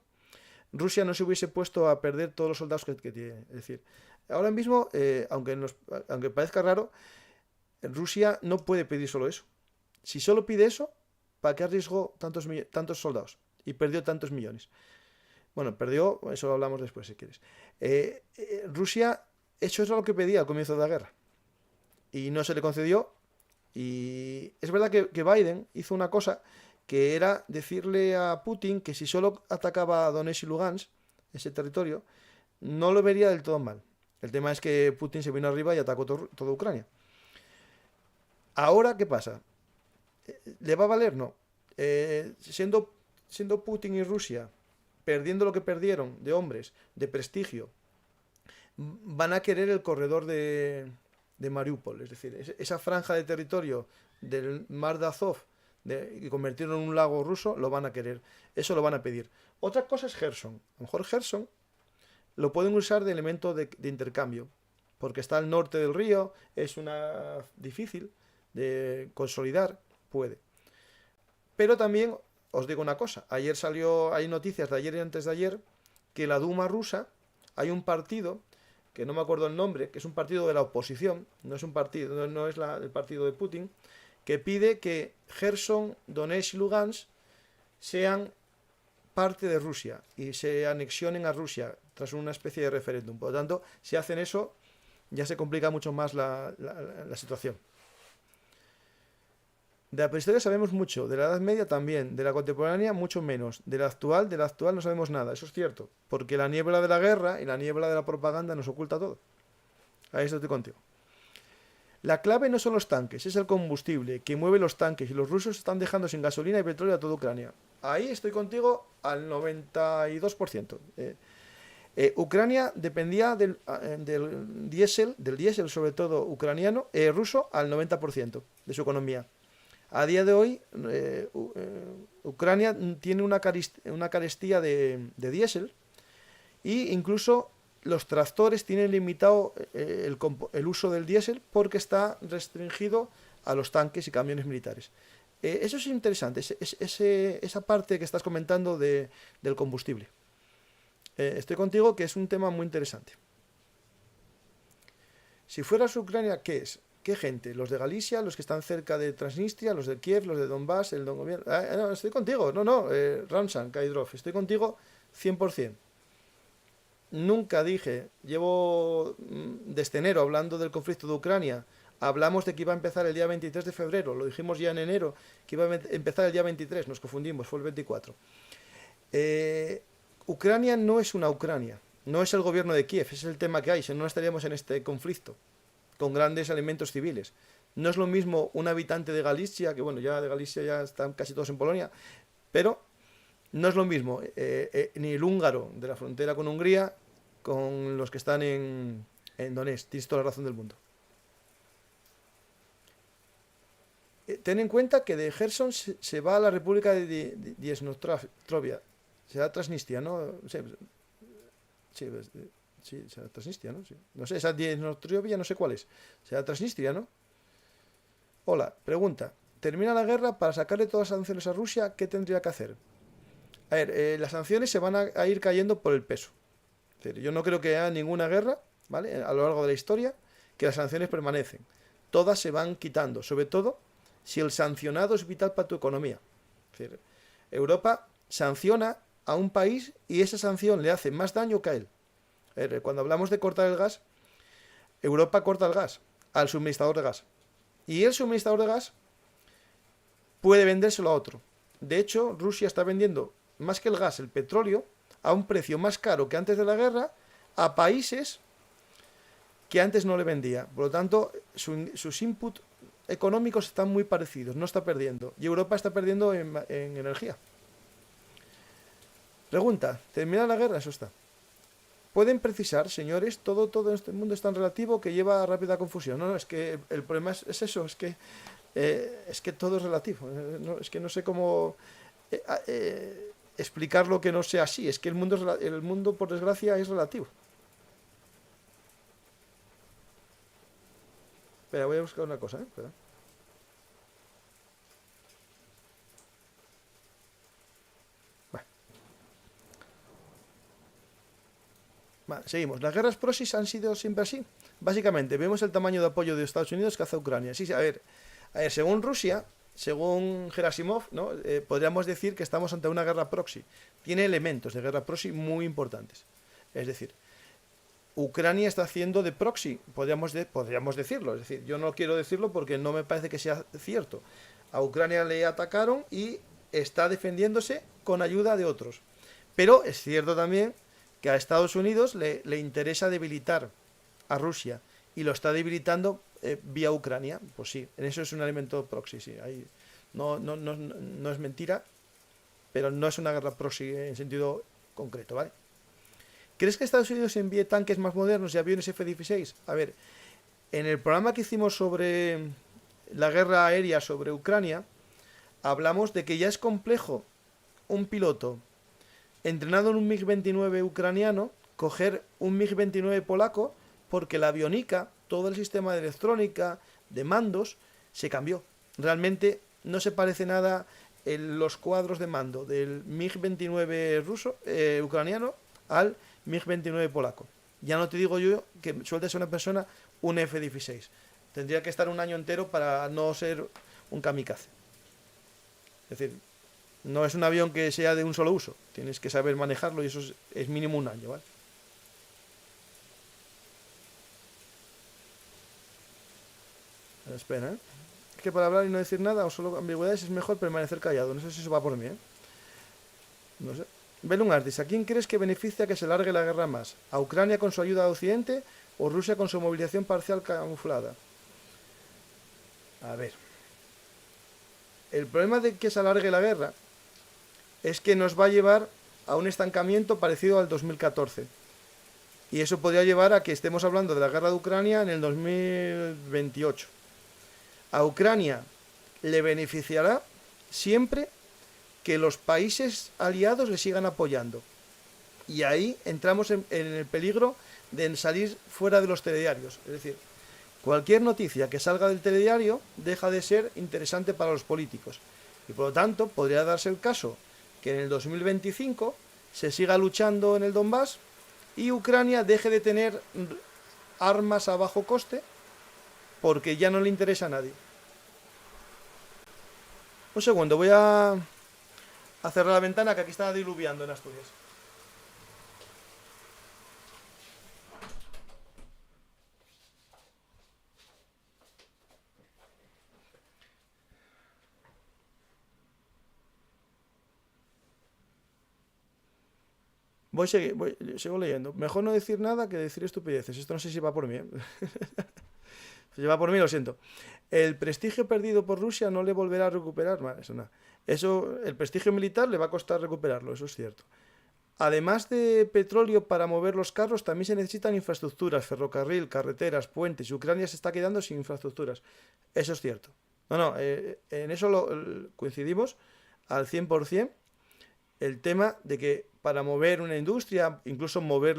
S2: Rusia no se hubiese puesto a perder todos los soldados que tiene. Es decir, ahora mismo, aunque parezca raro, Rusia no puede pedir solo eso. Si solo pide eso, ¿para qué arriesgó tantos soldados? Y perdió tantos millones. Bueno, perdió, eso lo hablamos después si quieres. Rusia, eso es lo que pedía al comienzo de la guerra. Y no se le concedió. Y es verdad que Biden hizo una cosa que era decirle a Putin que si solo atacaba a Donetsk y Lugansk, ese territorio, no lo vería del todo mal. El tema es que Putin se vino arriba y atacó toda Ucrania. Ahora, ¿qué pasa? ¿Le va a valer? No. Siendo Putin y Rusia perdiendo lo que perdieron de hombres, de prestigio, van a querer el corredor de Mariupol. Es decir, esa franja de territorio del mar de Azov, y convertirlo en un lago ruso, lo van a querer. Eso lo van a pedir. Otra cosa es Gerson. A lo mejor Gerson lo pueden usar de elemento de intercambio, porque está al norte del río, es una difícil de consolidar, puede. Pero también os digo una cosa, hay noticias de ayer y antes de ayer, que la Duma rusa, hay un partido, que no me acuerdo el nombre, que es un partido de la oposición, no es un partido, no es el partido de Putin, que pide que Gerson, Donetsk y Lugansk sean parte de Rusia y se anexionen a Rusia tras una especie de referéndum. Por lo tanto, si hacen eso, ya se complica mucho más la situación. De la prehistoria sabemos mucho, de la Edad Media también, de la contemporánea mucho menos, de la actual no sabemos nada, eso es cierto, porque la niebla de la guerra y la niebla de la propaganda nos oculta todo. Ahí estoy contigo. La clave no son los tanques, es el combustible que mueve los tanques y los rusos están dejando sin gasolina y petróleo a toda Ucrania. Ahí estoy contigo al 92%. Ucrania dependía del diésel sobre todo ucraniano, ruso al 90% de su economía. A día de hoy, Ucrania tiene una carestía de diésel e incluso los tractores tienen limitado el uso del diésel porque está restringido a los tanques y camiones militares. Eso es interesante, esa parte que estás comentando del combustible. Estoy contigo que es un tema muy interesante. Si fueras Ucrania, ¿qué es? ¿Qué gente? ¿Los de Galicia? ¿Los que están cerca de Transnistria? ¿Los de Kiev? ¿Los de Donbass? ¿El gobierno? No, estoy contigo. Ramzan, Kaidrov, estoy contigo 100%. Nunca dije, llevo desde enero hablando del conflicto de Ucrania, hablamos de que iba a empezar el día 23 de febrero, lo dijimos ya en enero, que iba a empezar el día 23, nos confundimos, fue el 24. Ucrania no es una Ucrania, no es el gobierno de Kiev, ese es el tema que hay, si no estaríamos en este conflicto, con grandes elementos civiles. No es lo mismo un habitante de Galicia, que bueno, ya de Galicia ya están casi todos en Polonia, pero no es lo mismo ni el húngaro de la frontera con Hungría con los que están en Donetsk. Tienes toda la razón del mundo. Ten en cuenta que de Gerson se va a la República de Dniestrovia. Será Transnistria, ¿no? Sí, será Transnistria, ¿no? Sí. No sé, esa Dniestrovia no sé cuál es. Será Transnistria, ¿no? Hola, pregunta. ¿Termina la guerra para sacarle todas las sanciones a Rusia? ¿Qué tendría que hacer? A ver, las sanciones se van a ir cayendo por el peso. Es decir, yo no creo que haya ninguna guerra, ¿vale? A lo largo de la historia, que las sanciones permanecen. Todas se van quitando, sobre todo si el sancionado es vital para tu economía. Es decir, Europa sanciona a un país y esa sanción le hace más daño que a él. A ver, cuando hablamos de cortar el gas, Europa corta el gas al suministrador de gas. Y el suministrador de gas puede vendérselo a otro. De hecho, Rusia está vendiendo más que el gas, el petróleo, a un precio más caro que antes de la guerra a países que antes no le vendía. Por lo tanto, sus inputs económicos están muy parecidos, no está perdiendo. Y Europa está perdiendo en energía. Pregunta, ¿termina la guerra? Eso está. Pueden precisar, señores, todo este mundo es tan relativo que lleva a rápida confusión. No, es que el problema es eso, es que todo es relativo. Es que no sé cómo explicar lo que no sea así. Es que el mundo, por desgracia, es relativo. Espera, voy a buscar una cosa, Espera. Vale, seguimos. Las guerras proxies han sido siempre así. Básicamente, vemos el tamaño de apoyo de Estados Unidos que hace Ucrania. Sí, a ver, según Rusia, según Gerasimov, ¿no? Podríamos decir que estamos ante una guerra proxy. Tiene elementos de guerra proxy muy importantes. Es decir, Ucrania está haciendo de proxy, podríamos decirlo. Es decir, yo no quiero decirlo porque no me parece que sea cierto. A Ucrania le atacaron y está defendiéndose con ayuda de otros. Pero es cierto también que a Estados Unidos le interesa debilitar a Rusia y lo está debilitando vía Ucrania. Pues sí, en eso es un elemento proxy, sí. No es mentira, pero no es una guerra proxy en sentido concreto, ¿vale? ¿Crees que Estados Unidos envíe tanques más modernos y aviones F-16? A ver, en el programa que hicimos sobre la guerra aérea sobre Ucrania, hablamos de que ya es complejo un piloto entrenado en un MiG-29 ucraniano coger un MiG-29 polaco porque la avionica, todo el sistema de electrónica, de mandos, se cambió. Realmente no se parece nada en los cuadros de mando del MiG-29 ucraniano al MiG-29 polaco. Ya no te digo yo que sueltes a una persona un F-16. Tendría que estar un año entero para no ser un kamikaze. Es decir, no es un avión que sea de un solo uso. Tienes que saber manejarlo y eso es mínimo un año, ¿vale? Espera, Es que para hablar y no decir nada o solo ambigüedades es mejor permanecer callado. No sé si eso va por mí, No sé. Belun Artis, ¿a quién crees que beneficia que se largue la guerra más? ¿A Ucrania con su ayuda a Occidente o Rusia con su movilización parcial camuflada? A ver. El problema de que se alargue la guerra es que nos va a llevar a un estancamiento parecido al 2014. Y eso podría llevar a que estemos hablando de la guerra de Ucrania en el 2028. A Ucrania le beneficiará siempre que los países aliados le sigan apoyando. Y ahí entramos en el peligro de salir fuera de los telediarios. Es decir, cualquier noticia que salga del telediario deja de ser interesante para los políticos. Y por lo tanto, podría darse el caso que en el 2025 se siga luchando en el Donbass y Ucrania deje de tener armas a bajo coste porque ya no le interesa a nadie. Un segundo, voy a cerrar la ventana que aquí está diluviando en Asturias. Sigo leyendo. Mejor no decir nada que decir estupideces. Esto no sé si va por mí, Si va por mí, lo siento. El prestigio perdido por Rusia no le volverá a recuperar. Vale, eso, el prestigio militar le va a costar recuperarlo, eso es cierto. Además de petróleo para mover los carros, también se necesitan infraestructuras, ferrocarril, carreteras, puentes. Y Ucrania se está quedando sin infraestructuras. Eso es cierto. En eso coincidimos al 100%. El tema de que para mover una industria, incluso mover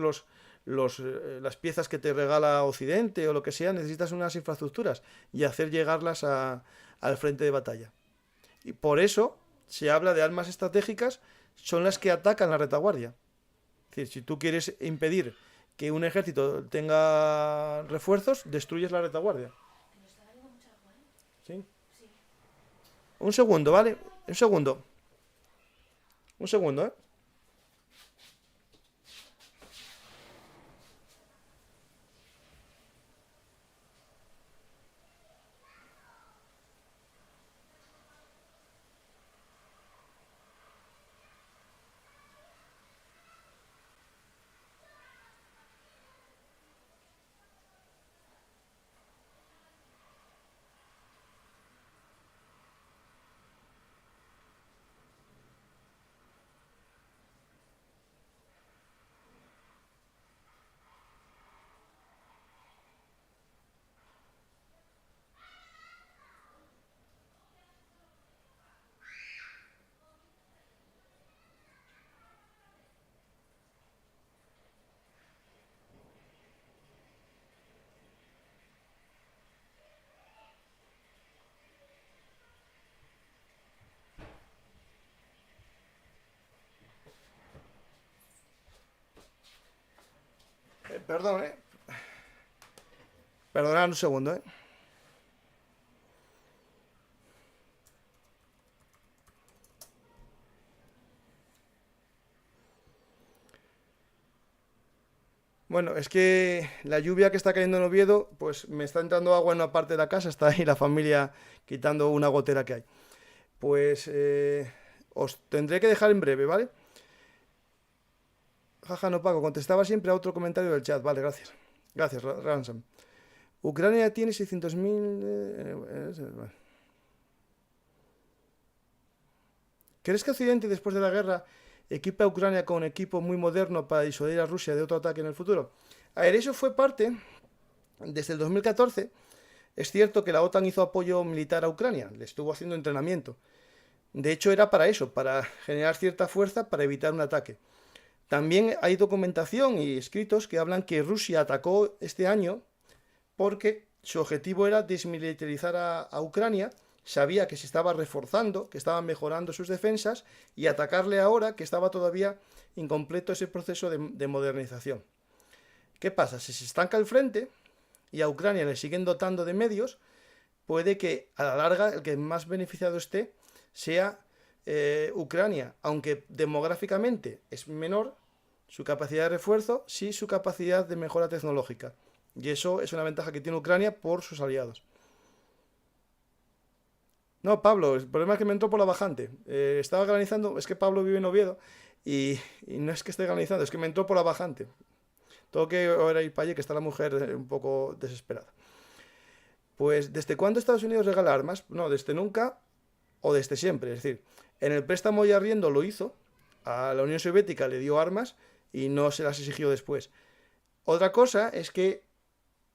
S2: las piezas que te regala Occidente o lo que sea, necesitas unas infraestructuras y hacer llegarlas al frente de batalla. Y por eso se habla de armas estratégicas, son las que atacan la retaguardia. Es decir, si tú quieres impedir que un ejército tenga refuerzos, destruyes la retaguardia. ¿Sí? Un segundo, ¿vale? Un segundo, Perdón, Perdonad un segundo, Bueno, es que la lluvia que está cayendo en Oviedo, pues me está entrando agua en una parte de la casa, está ahí la familia quitando una gotera que hay. Pues os tendré que dejar en breve, ¿vale? Jaja, no pago, contestaba siempre a otro comentario del chat, vale, gracias. Gracias, Ransom. Ucrania tiene 600.000... bueno. ¿Crees que Occidente, después de la guerra, equipa a Ucrania con equipo muy moderno para disuadir a Rusia de otro ataque en el futuro? A ver, eso fue parte, desde el 2014, es cierto que la OTAN hizo apoyo militar a Ucrania, le estuvo haciendo entrenamiento. De hecho, era para eso, para generar cierta fuerza para evitar un ataque. También hay documentación y escritos que hablan que Rusia atacó este año porque su objetivo era desmilitarizar a Ucrania, sabía que se estaba reforzando, que estaba mejorando sus defensas, y atacarle ahora que estaba todavía incompleto ese proceso de modernización. ¿Qué pasa? Si se estanca el frente y a Ucrania le siguen dotando de medios, puede que a la larga el que más beneficiado esté sea Ucrania, aunque demográficamente es menor su capacidad de refuerzo, sí su capacidad de mejora tecnológica. Y eso es una ventaja que tiene Ucrania por sus aliados. No, Pablo, el problema es que me entró por la bajante. Estaba granizando, es que Pablo vive en Oviedo y no es que esté granizando, es que me entró por la bajante. Tengo que ahora ir para allí, que está la mujer un poco desesperada. Pues, ¿desde cuándo Estados Unidos regala armas? No, desde nunca o desde siempre. Es decir, en el préstamo y arriendo lo hizo, a la Unión Soviética le dio armas y no se las exigió después. Otra cosa es que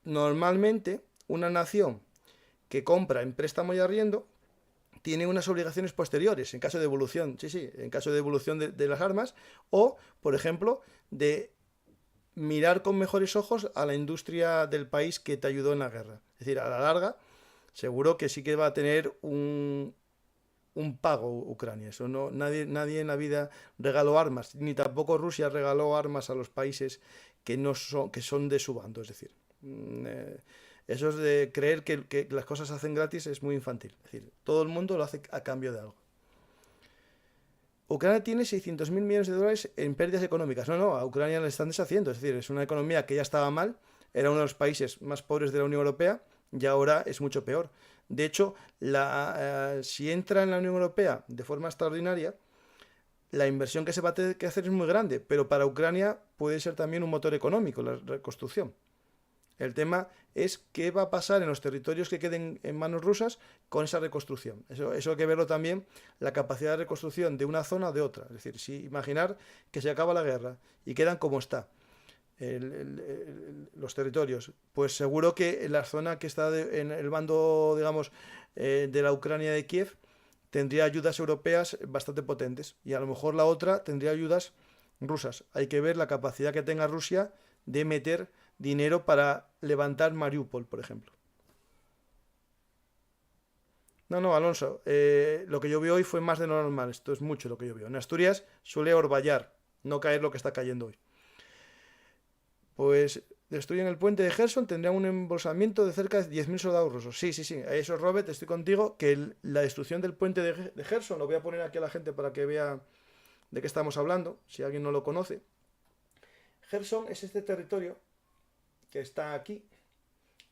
S2: normalmente una nación que compra en préstamo y arriendo tiene unas obligaciones posteriores en caso de devolución, sí, en caso de devolución de las armas, o, por ejemplo, de mirar con mejores ojos a la industria del país que te ayudó en la guerra. Es decir, a la larga, seguro que sí que va a tener un pago Ucrania. Eso no, nadie en la vida regaló armas, ni tampoco Rusia regaló armas a los países que son de su bando. Es decir, eso es de creer que las cosas se hacen gratis, es muy infantil. Es decir, todo el mundo lo hace a cambio de algo. Ucrania tiene 600.000 millones de dólares en pérdidas económicas. No, a Ucrania le están deshaciendo. Es decir, es una economía que ya estaba mal, era uno de los países más pobres de la Unión Europea y ahora es mucho peor. De hecho, si entra en la Unión Europea de forma extraordinaria, la inversión que se va a tener que hacer es muy grande, pero para Ucrania puede ser también un motor económico, la reconstrucción. El tema es qué va a pasar en los territorios que queden en manos rusas con esa reconstrucción. Eso hay que verlo también, la capacidad de reconstrucción de una zona o de otra. Es decir, si imaginar que se acaba la guerra y quedan como está los territorios, pues seguro que la zona que está en el bando, digamos, de la Ucrania de Kiev, tendría ayudas europeas bastante potentes y a lo mejor la otra tendría ayudas rusas. Hay que ver la capacidad que tenga Rusia de meter dinero para levantar Mariupol, por ejemplo. No, Alonso, lo que llovió hoy fue más de lo normal, esto es mucho lo que llovió. En Asturias suele orvallar, no caer lo que está cayendo hoy. Pues destruyen el puente de Gerson, tendrían un embolsamiento de cerca de 10.000 soldados rusos. Sí, eso, Robert, estoy contigo, que la destrucción del puente de Gerson, lo voy a poner aquí a la gente para que vea de qué estamos hablando, si alguien no lo conoce. Gerson es este territorio que está aquí,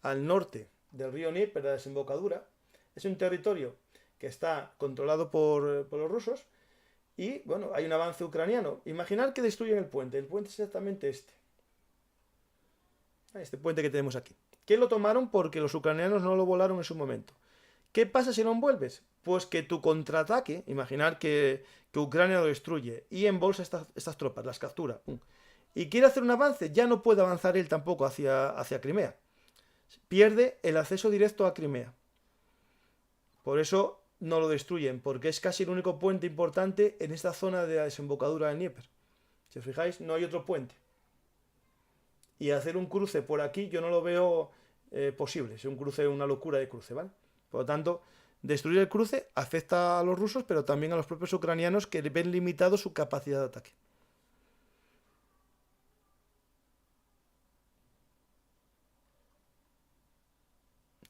S2: al norte del río Dnieper, la desembocadura. Es un territorio que está controlado por los rusos y, bueno, hay un avance ucraniano. Imaginad que destruyen el puente es exactamente este puente que tenemos aquí. ¿Qué lo tomaron? Porque los ucranianos no lo volaron en su momento. ¿Qué pasa si lo envuelves? Pues que tu contraataque, imaginar que Ucrania lo destruye y embolsa estas tropas, las captura, y quiere hacer un avance, ya no puede avanzar él tampoco hacia Crimea. Pierde el acceso directo a Crimea. Por eso no lo destruyen, porque es casi el único puente importante en esta zona de la desembocadura del Dnieper. Si os fijáis, no hay otro puente. Y hacer un cruce por aquí yo no lo veo posible. Es un cruce, una locura de cruce, ¿vale? Por lo tanto, destruir el cruce afecta a los rusos, pero también a los propios ucranianos que ven limitado su capacidad de ataque.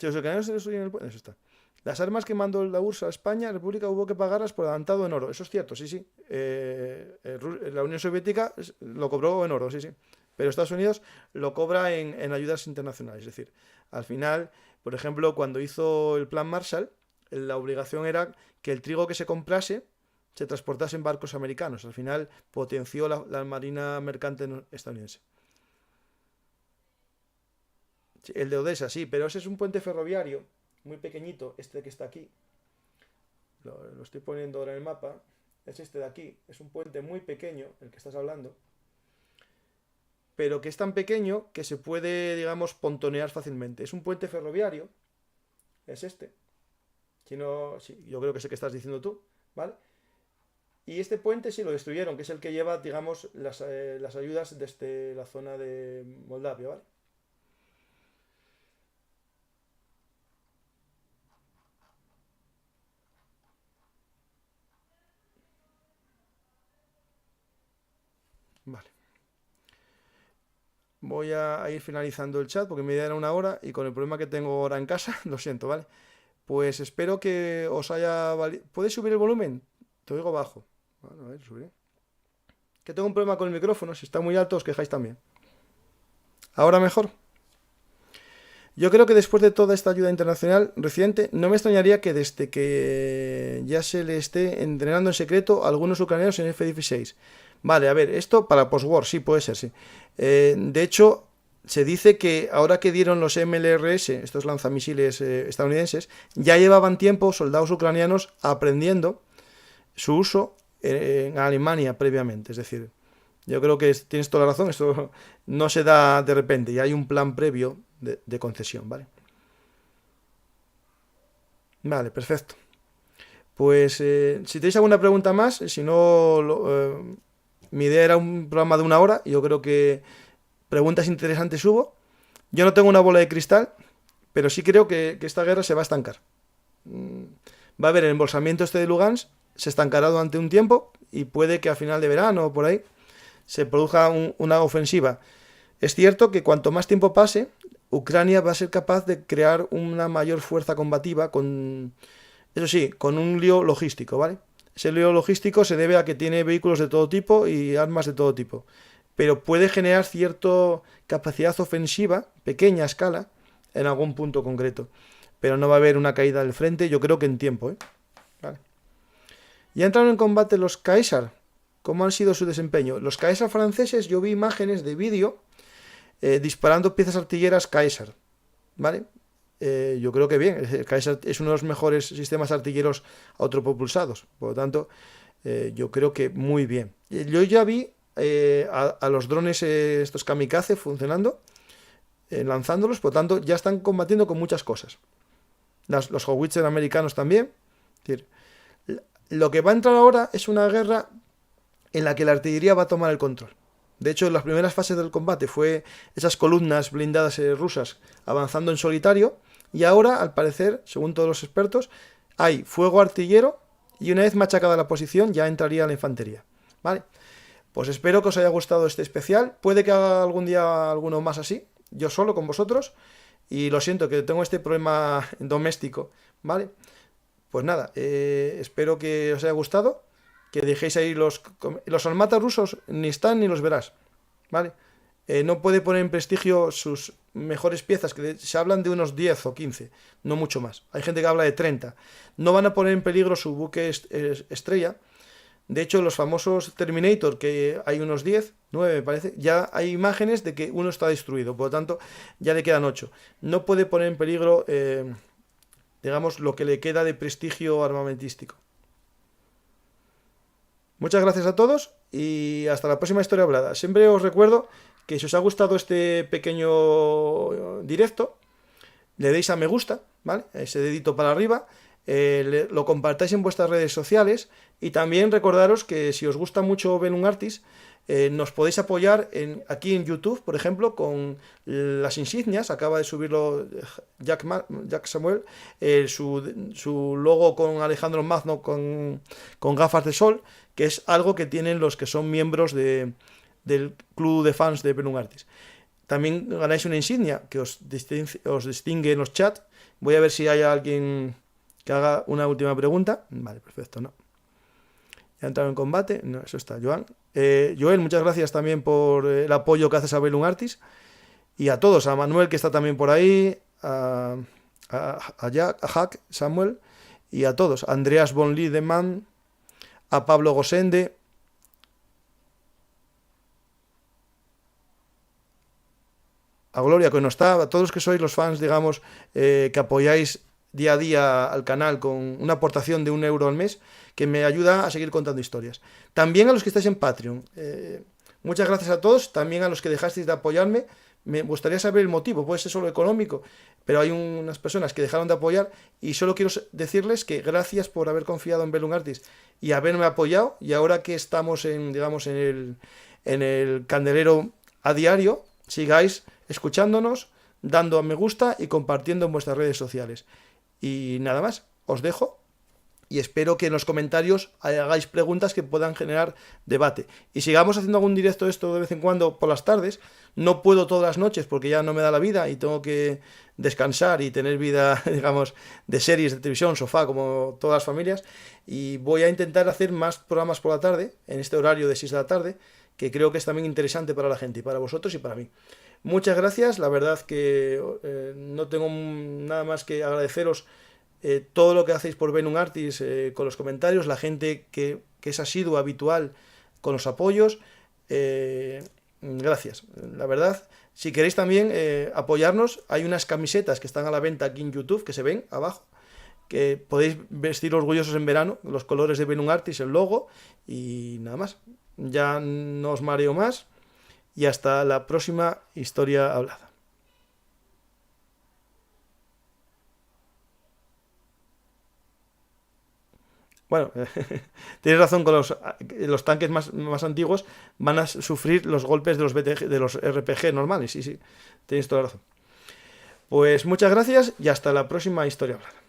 S2: Si los ucranianos se destruyen el puente, eso está. Las armas que mandó la URSS a España, la República, hubo que pagarlas por adelantado en oro. Eso es cierto, sí, sí. La Unión Soviética lo cobró en oro, sí, sí. Pero Estados Unidos lo cobra en ayudas internacionales. Es decir, al final, por ejemplo, cuando hizo el Plan Marshall, la obligación era que el trigo que se comprase se transportase en barcos americanos. Al final potenció la marina mercante estadounidense. Sí, el de Odessa, sí, pero ese es un puente ferroviario muy pequeñito, este que está aquí. Lo estoy poniendo ahora en el mapa. Es este de aquí. Es un puente muy pequeño, el que estás hablando. Pero que es tan pequeño que se puede, digamos, pontonear fácilmente. Es un puente ferroviario. Es este. Si no, sí, yo creo que es el que estás diciendo tú, ¿vale? Y este puente sí lo destruyeron, que es el que lleva, digamos, las ayudas desde la zona de Moldavia, ¿vale? Vale. Voy a ir finalizando el chat porque mi idea era una hora y con el problema que tengo ahora en casa, lo siento, ¿vale? Pues espero que os haya valido. ¿Puedes subir el volumen? Te oigo bajo. Bueno, a ver, subiré. Que tengo un problema con el micrófono, si está muy alto os quejáis también. ¿Ahora mejor? Yo creo que después de toda esta ayuda internacional reciente, no me extrañaría que desde que ya se le esté entrenando en secreto a algunos ucranianos en F-16. Vale, a ver, esto para postwar, sí, puede ser, sí. De hecho, se dice que ahora que dieron los MLRS, estos lanzamisiles estadounidenses, ya llevaban tiempo soldados ucranianos aprendiendo su uso en Alemania previamente. Es decir, yo creo que tienes toda la razón, esto no se da de repente, ya hay un plan previo de concesión, ¿vale? Vale, perfecto. Pues si tenéis alguna pregunta más, si no, mi idea era un programa de una hora, y yo creo que preguntas interesantes hubo. Yo no tengo una bola de cristal, pero sí creo que esta guerra se va a estancar. Va a haber el embolsamiento este de Lugansk, se estancará durante un tiempo, y puede que a final de verano o por ahí se produzca una ofensiva. Es cierto que cuanto más tiempo pase, Ucrania va a ser capaz de crear una mayor fuerza combativa con, eso sí, con un lío logístico, ¿vale? Ese lío logístico se debe a que tiene vehículos de todo tipo y armas de todo tipo. Pero puede generar cierta capacidad ofensiva, pequeña escala, en algún punto concreto. Pero no va a haber una caída del frente, yo creo que en tiempo, ¿eh? Vale. Ya entraron en combate los Caesar. ¿Cómo han sido su desempeño? Los Caesar franceses, yo vi imágenes de vídeo disparando piezas artilleras Caesar, ¿vale? Yo creo que bien, el Caesar es uno de los mejores sistemas artilleros autopropulsados, por lo tanto, yo creo que muy bien. Yo ya vi a los drones estos kamikaze funcionando, lanzándolos, por lo tanto, ya están combatiendo con muchas cosas. Los howitzer americanos también. Es decir, lo que va a entrar ahora es una guerra en la que la artillería va a tomar el control. De hecho, en las primeras fases del combate fue esas columnas blindadas rusas avanzando en solitario, y ahora, al parecer, según todos los expertos, hay fuego artillero y una vez machacada la posición ya entraría la infantería. ¿Vale? Pues espero que os haya gustado este especial. Puede que haga algún día alguno más así, yo solo con vosotros, y lo siento que tengo este problema doméstico, ¿vale? Pues nada, espero que os haya gustado. Que dejéis ahí los almatas rusos, ni están ni los verás, ¿vale? No puede poner en prestigio sus mejores piezas, que se hablan de unos 10 o 15, no mucho más. Hay gente que habla de 30. No van a poner en peligro su buque estrella. De hecho, los famosos Terminator, que hay unos 10, 9 me parece, ya hay imágenes de que uno está destruido, por lo tanto, ya le quedan 8. No puede poner en peligro, digamos, lo que le queda de prestigio armamentístico. Muchas gracias a todos y hasta la próxima historia hablada. Siempre os recuerdo que si os ha gustado este pequeño directo, le deis a me gusta, ¿vale? Ese dedito para arriba, lo compartáis en vuestras redes sociales, y también recordaros que si os gusta mucho Velum Artis, nos podéis apoyar aquí en YouTube, por ejemplo, con las insignias. Acaba de subirlo Jack Samuel, su logo con Alejandro Magno con gafas de sol, que es algo que tienen los que son miembros del club de fans de Velum Artis. También ganáis una insignia que os distingue en los chats, Voy a ver si hay alguien que haga una última pregunta. Vale, perfecto, no. ¿Ya ha entrado en combate? No, eso está, Joan. Joel, muchas gracias también por el apoyo que haces a Bellum Artis. Y a todos, a Manuel, que está también por ahí, a Jack, a Hack, Samuel, y a todos. A Andreas von Liedemann, a Pablo Gosende, a Gloria, que no está, a todos los que sois los fans, digamos, que apoyáis día a día al canal con una aportación de €1 al mes, que me ayuda a seguir contando historias. También a los que estáis en Patreon. Muchas gracias a todos, también a los que dejasteis de apoyarme. Me gustaría saber el motivo, puede ser solo económico, pero hay unas personas que dejaron de apoyar y solo quiero decirles que gracias por haber confiado en Bellum Artis y haberme apoyado, y ahora que estamos digamos, en el candelero a diario, sigáis escuchándonos, dando a me gusta y compartiendo en vuestras redes sociales. Y nada más, os dejo y espero que en los comentarios hagáis preguntas que puedan generar debate. Y sigamos haciendo algún directo esto de vez en cuando por las tardes. No puedo todas las noches porque ya no me da la vida y tengo que descansar y tener vida, digamos, de series de televisión, sofá, como todas las familias. Y voy a intentar hacer más programas por la tarde, en este horario de 6 de la tarde, que creo que es también interesante para la gente, y para vosotros y para mí. Muchas gracias, la verdad que no tengo nada más que agradeceros todo lo que hacéis por Bellum Artis, con los comentarios, la gente que es asidua, habitual, con los apoyos. Gracias, la verdad. Si queréis también apoyarnos, hay unas camisetas que están a la venta aquí en YouTube, que se ven abajo, que podéis vestir orgullosos en verano, los colores de Bellum Artis, el logo, y nada más. Ya no os mareo más, y hasta la próxima historia hablada. Bueno, tienes razón, con los tanques más antiguos van a sufrir los golpes de los RPG normales. Sí, tenéis toda la razón. Pues muchas gracias y hasta la próxima historia hablada.